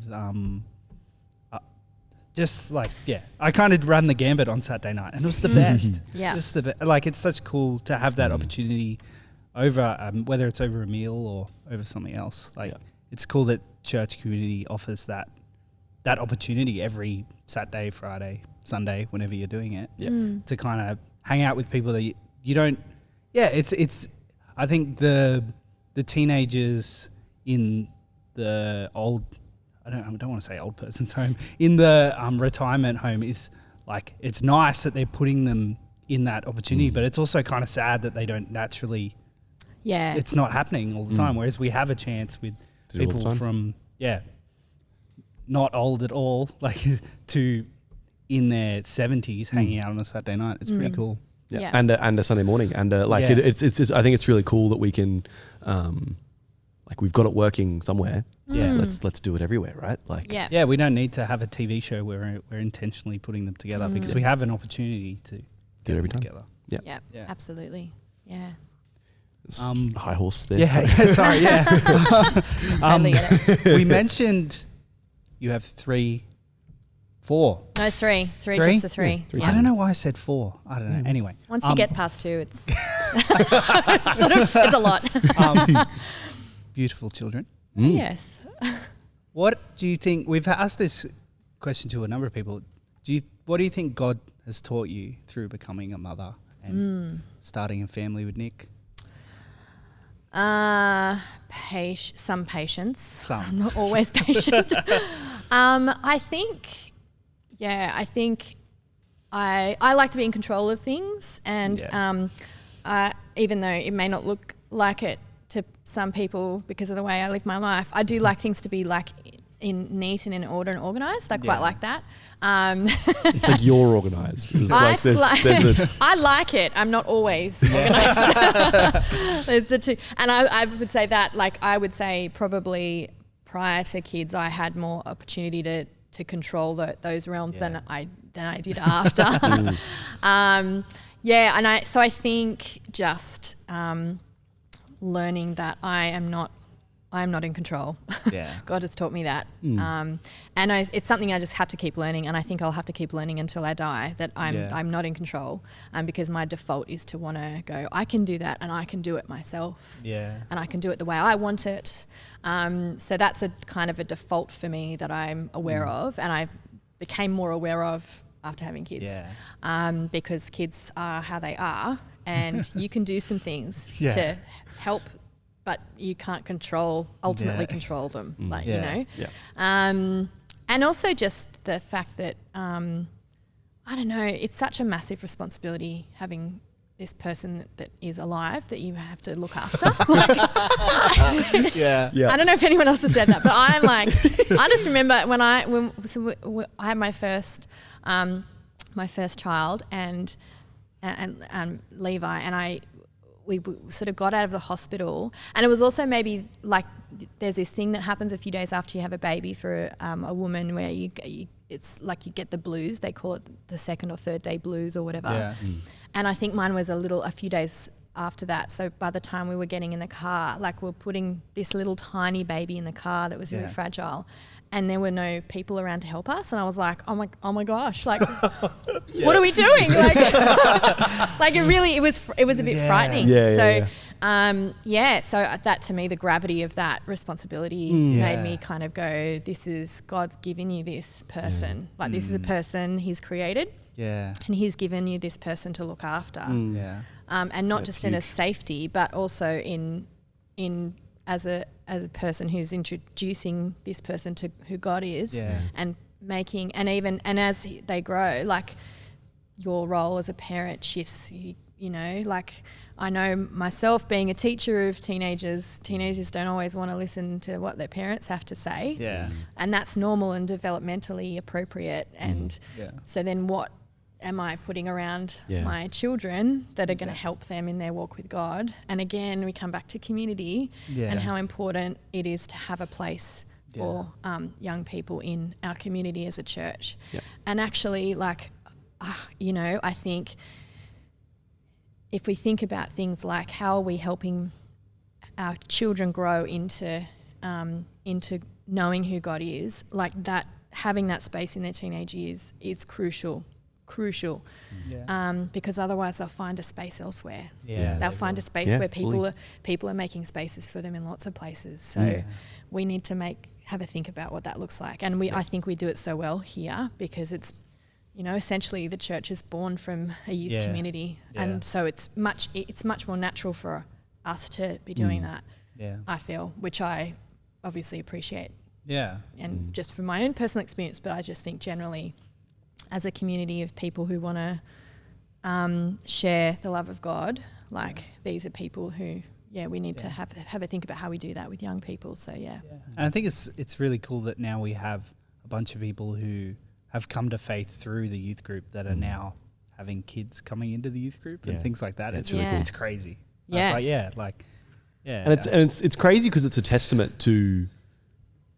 just like, I kind of ran the gambit on Saturday night, and it was the best. Yeah. Just like, it's such cool to have that opportunity over, whether it's over a meal or over something else. Like, it's cool that church community offers that opportunity every Saturday, Friday, Sunday, whenever you're doing it, to kind of hang out with people that you don't. Yeah, it's. I think the teenagers in the old. I don't want to say old person's home, in the retirement home, is like, it's nice that they're putting them in that opportunity, but it's also kind of sad that they don't naturally. Yeah. It's not happening all the time. Whereas we have a chance with people from not old at all, like to in their 70s hanging out on a Saturday night. It's pretty cool. Yeah. And a Sunday morning, and it's I think it's really cool that we can, like, we've got it working somewhere. Yeah. Let's do it everywhere, right? Like, Yeah. We don't need to have a TV show where we're intentionally putting them together, because we have an opportunity to do it every time. together. Yeah. Yeah. Absolutely. Yeah. High horse there. Sorry. Totally get it. We mentioned you have 4. No, three. Just the three. Yeah, three. I don't know why I said 4. I don't know. Anyway. Once you get past 2, it's it's a lot. Beautiful children. Yes. What do you think? We've asked this question to a number of people. What do you think God has taught you through becoming a mother and starting a family with Nick? Some patience. Some. I'm not always patient. I think I like to be in control of things, and even though it may not look like it to some people because of the way I live my life, I do like things to be like in neat and in order and organised. I quite like that. It's like you're organised. It's like I like it. I'm not always organised. There's the two. And I would say that, like, I would say probably prior to kids, I had more opportunity to control those realms than I did after. And I think just learning that I am not in control. Yeah. God has taught me that. And it's something I just have to keep learning, and I think I'll have to keep learning until I die, that I'm not in control, because my default is to want to go, I can do that and I can do it myself. Yeah. And I can do it the way I want it. So that's a kind of a default for me that I'm aware of, and I became more aware of after having kids. Because kids are how they are, and you can do some things to help, but you can't ultimately control them, you know. Yeah. And also just the fact that, I don't know, it's such a massive responsibility having this person that is alive that you have to look after. I don't know if anyone else has said that, but I'm like, I just remember when I had my first child and Levi, and we sort of got out of the hospital, and it was also maybe like there's this thing that happens a few days after you have a baby for a woman where it's like you get the blues. They call it the second or third day blues or whatever. Yeah. And I think mine was a few days after that. So by the time we were getting in the car, like we're putting this little tiny baby in the car that was really fragile, and there were no people around to help us. And I was like, oh my gosh, like, what are we doing? Like, like it was a bit frightening. So that to me, the gravity of that responsibility made me kind of go, this is, God's given you this person. Like this is a person He's created. Yeah. And He's given you this person to look after. And not just in a safety, but also in as a person who's introducing this person to who God is, and making, and as they grow, like your role as a parent shifts. You know, like I know myself being a teacher of teenagers don't always want to listen to what their parents have to say. Yeah. And that's normal and developmentally appropriate. And so then what am I putting around my children that are going to help them in their walk with God? And again, we come back to community and how important it is to have a place for young people in our community as a church. Yeah. And actually, like, you know, I think if we think about things like how are we helping our children grow into knowing who God is, like that, having that space in their teenage years is crucial. Because otherwise they'll find a space elsewhere. They'll find a space where people are making spaces for them in lots of places. So we need to have a think about what that looks like. And I think we do it so well here because it's, you know, essentially the church is born from a youth community, and so it's much more natural for us to be doing that. I feel, which I obviously appreciate. And just from my own personal experience, but I just think generally, as a community of people who want to share the love of God, like these are people who, we need to have a think about how we do that with young people. So and I think it's really cool that now we have a bunch of people who have come to faith through the youth group that are now having kids coming into the youth group and things like that. It's really cool. It's crazy. And it's crazy because it's a testament to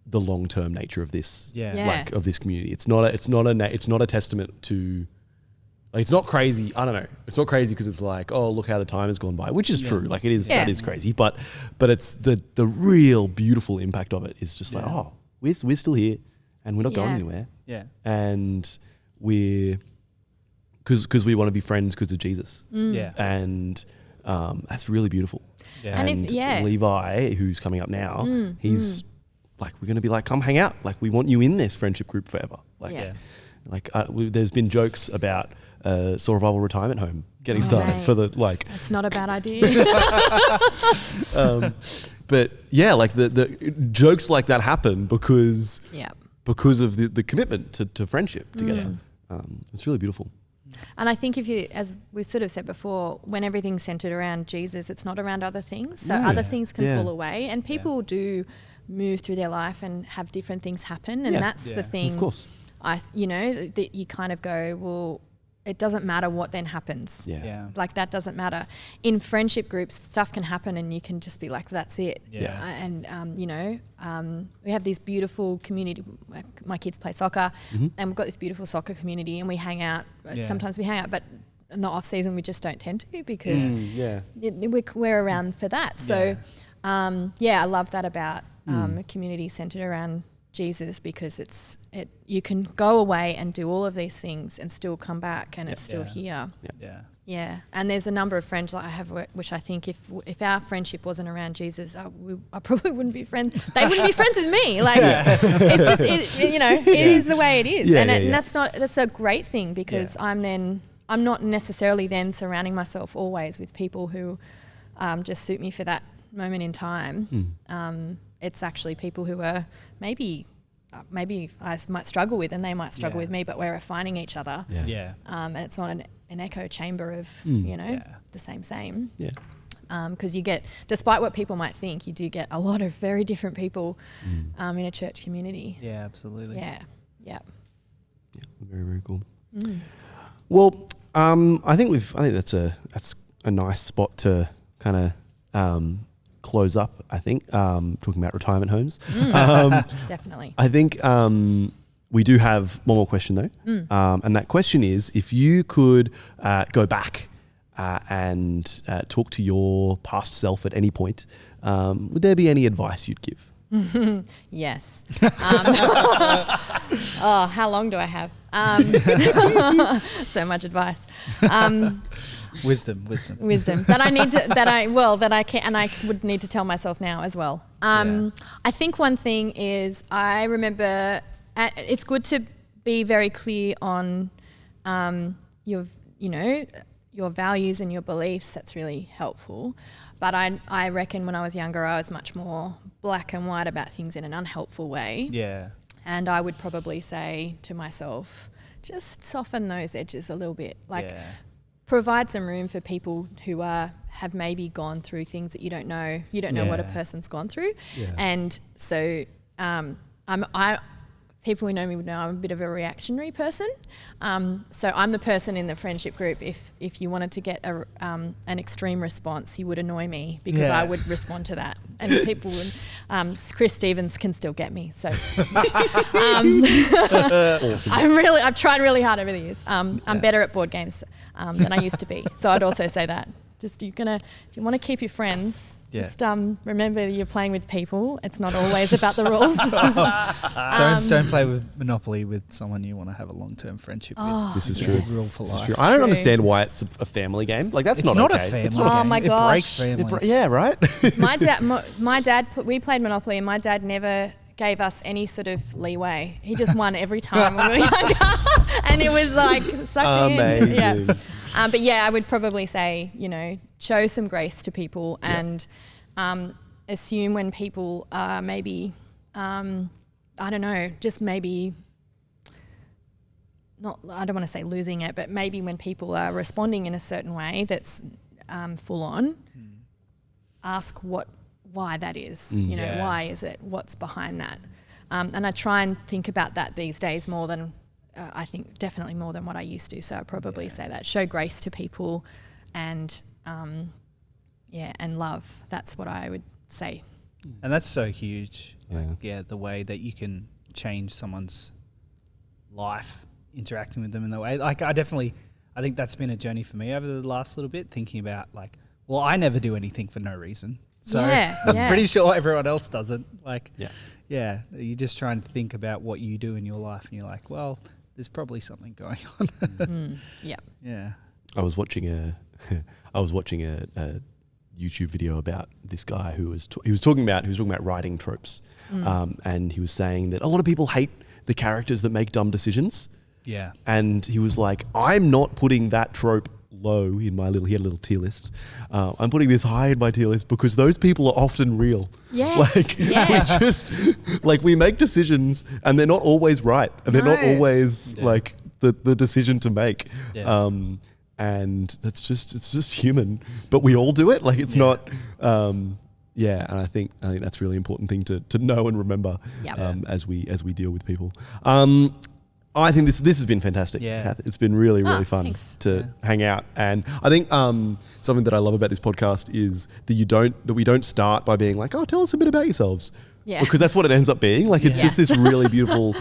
the long-term nature of this, like of this community. It's not a testament to, like, it's not crazy. I don't know. It's not crazy because it's like, oh, look how the time has gone by, which is true. Like it is, that is crazy. But it's the real beautiful impact of it is just like, oh, we're still here and we're not going anywhere. And because we want to be friends because of Jesus. And that's really beautiful. And Levi, who's coming up now, he's like, we're going to be like, come hang out. Like, we want you in this friendship group forever. Like, there's been jokes about Soul Revival retirement home getting started for the, like. It's not a bad idea. But yeah, like the jokes like that happen because of the commitment to friendship together. It's really beautiful. And I think if you, as we sort of said before, when everything's centered around Jesus, it's not around other things. So other things can fall away, and people do move through their life and have different things happen. And that's the thing. Of course. That you kind of go, well, it doesn't matter what then happens. Like that doesn't matter. In friendship groups, stuff can happen and you can just be like, that's it. And, we have this beautiful community. My kids play soccer and we've got this beautiful soccer community and we hang out. Sometimes we hang out, but in the off season, we just don't tend to because we're around for that. So, I love that about a community centered around Jesus, because you can go away and do all of these things and still come back and it's still here. And there's a number of friends that I have which I think if our friendship wasn't around Jesus, I probably wouldn't be friends. They wouldn't be friends with me. Like it's just it is the way it is, and that's a great thing because I'm not necessarily then surrounding myself always with people who just suit me for that moment in time. It's actually people who are maybe I might struggle with and they might struggle with me, but we're refining each other. And it's not an echo chamber of, the same. Because you get, despite what people might think, you do get a lot of very different people in a church community. Yeah, absolutely. Yeah. Very, very cool. Well, I think that's a nice spot to kind of close up, I think, talking about retirement homes. Definitely. I think we do have one more question though. And that question is, if you could go back and talk to your past self at any point, would there be any advice you'd give? Yes. How long do I have? So much advice. Wisdom that I need to, that I can, and I would need to tell myself now as well. I think one thing is I remember it's good to be very clear on your your values and your beliefs, that's really helpful. But I reckon when I was younger, I was much more black and white about things in an unhelpful way. Yeah. And I would probably say to myself, just soften those edges a little bit. Like, provide some room for people who have maybe gone through things that you don't know. You don't know what a person's gone through. Yeah. And so people who know me would know I'm a bit of a reactionary person. So I'm the person in the friendship group, if you wanted to get an extreme response, you would annoy me because I would respond to that. And people would, Chris Stevens can still get me. So awesome. I've tried really hard over the years. I'm better at board games than I used to be. So I'd also say that. Just if you want to keep your friends, just remember you're playing with people. It's not always about the rules. Don't play with Monopoly with someone you want to have a long-term friendship with. This is true. Rule for life. I don't understand why it's a family game. Like that's it's not okay. a family it's game. Oh my gosh. It breaks families. Yeah, right. My dad, we played Monopoly, and my dad never gave us any sort of leeway. He just won every time when we were younger, and it was like sucked in. Yeah. But yeah, I would probably say, show some grace to people and assume when people are maybe, I don't know, just maybe not, I don't want to say losing it, but maybe when people are responding in a certain way that's full on, ask why that is, why is it, what's behind that? And I try and think about that these days more than, I think definitely more than what I used to. So I'd probably say that. Show grace to people and and love. That's what I would say. And that's so huge. Yeah. The way that you can change someone's life interacting with them in that way. Like I think that's been a journey for me over the last little bit, thinking about I never do anything for no reason. So I'm pretty sure everyone else doesn't. You're just trying to think about what you do in your life and you're like, well, there's probably something going on. Yeah. I was watching a YouTube video about this guy who was talking about writing tropes, and he was saying that a lot of people hate the characters that make dumb decisions. Yeah. And he was like, I'm not putting that trope low in my he had a little tier list. I'm putting this high in my tier list because those people are often real. Yes. We just we make decisions and they're not always right. And they're not always the decision to make. Yeah. And it's just human, but we all do it. It's not, and I think that's a really important thing to know and remember as we deal with people. I think this has been fantastic, Kath. It's been really, really fun to hang out. And I think something that I love about this podcast is that we don't start by being like, oh, tell us a bit about yourselves. Yeah. Because that's what it ends up being. It's just this really beautiful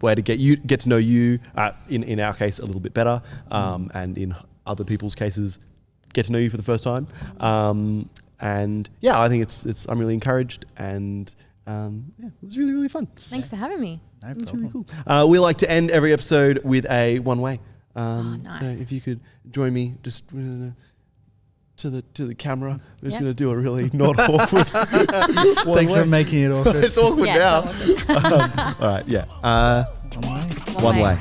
way to get to know you, in our case, a little bit better, and in other people's cases, get to know you for the first time. And I think I'm really encouraged, and it was really, really fun. Thanks for having me. No It's problem. really cool. We like to end every episode with a one-way. Nice. So if you could join me just to the camera, we're just going to do a really not awkward Thanks for making it awkward. It's awkward now. It's awkward. All right, One way. One way.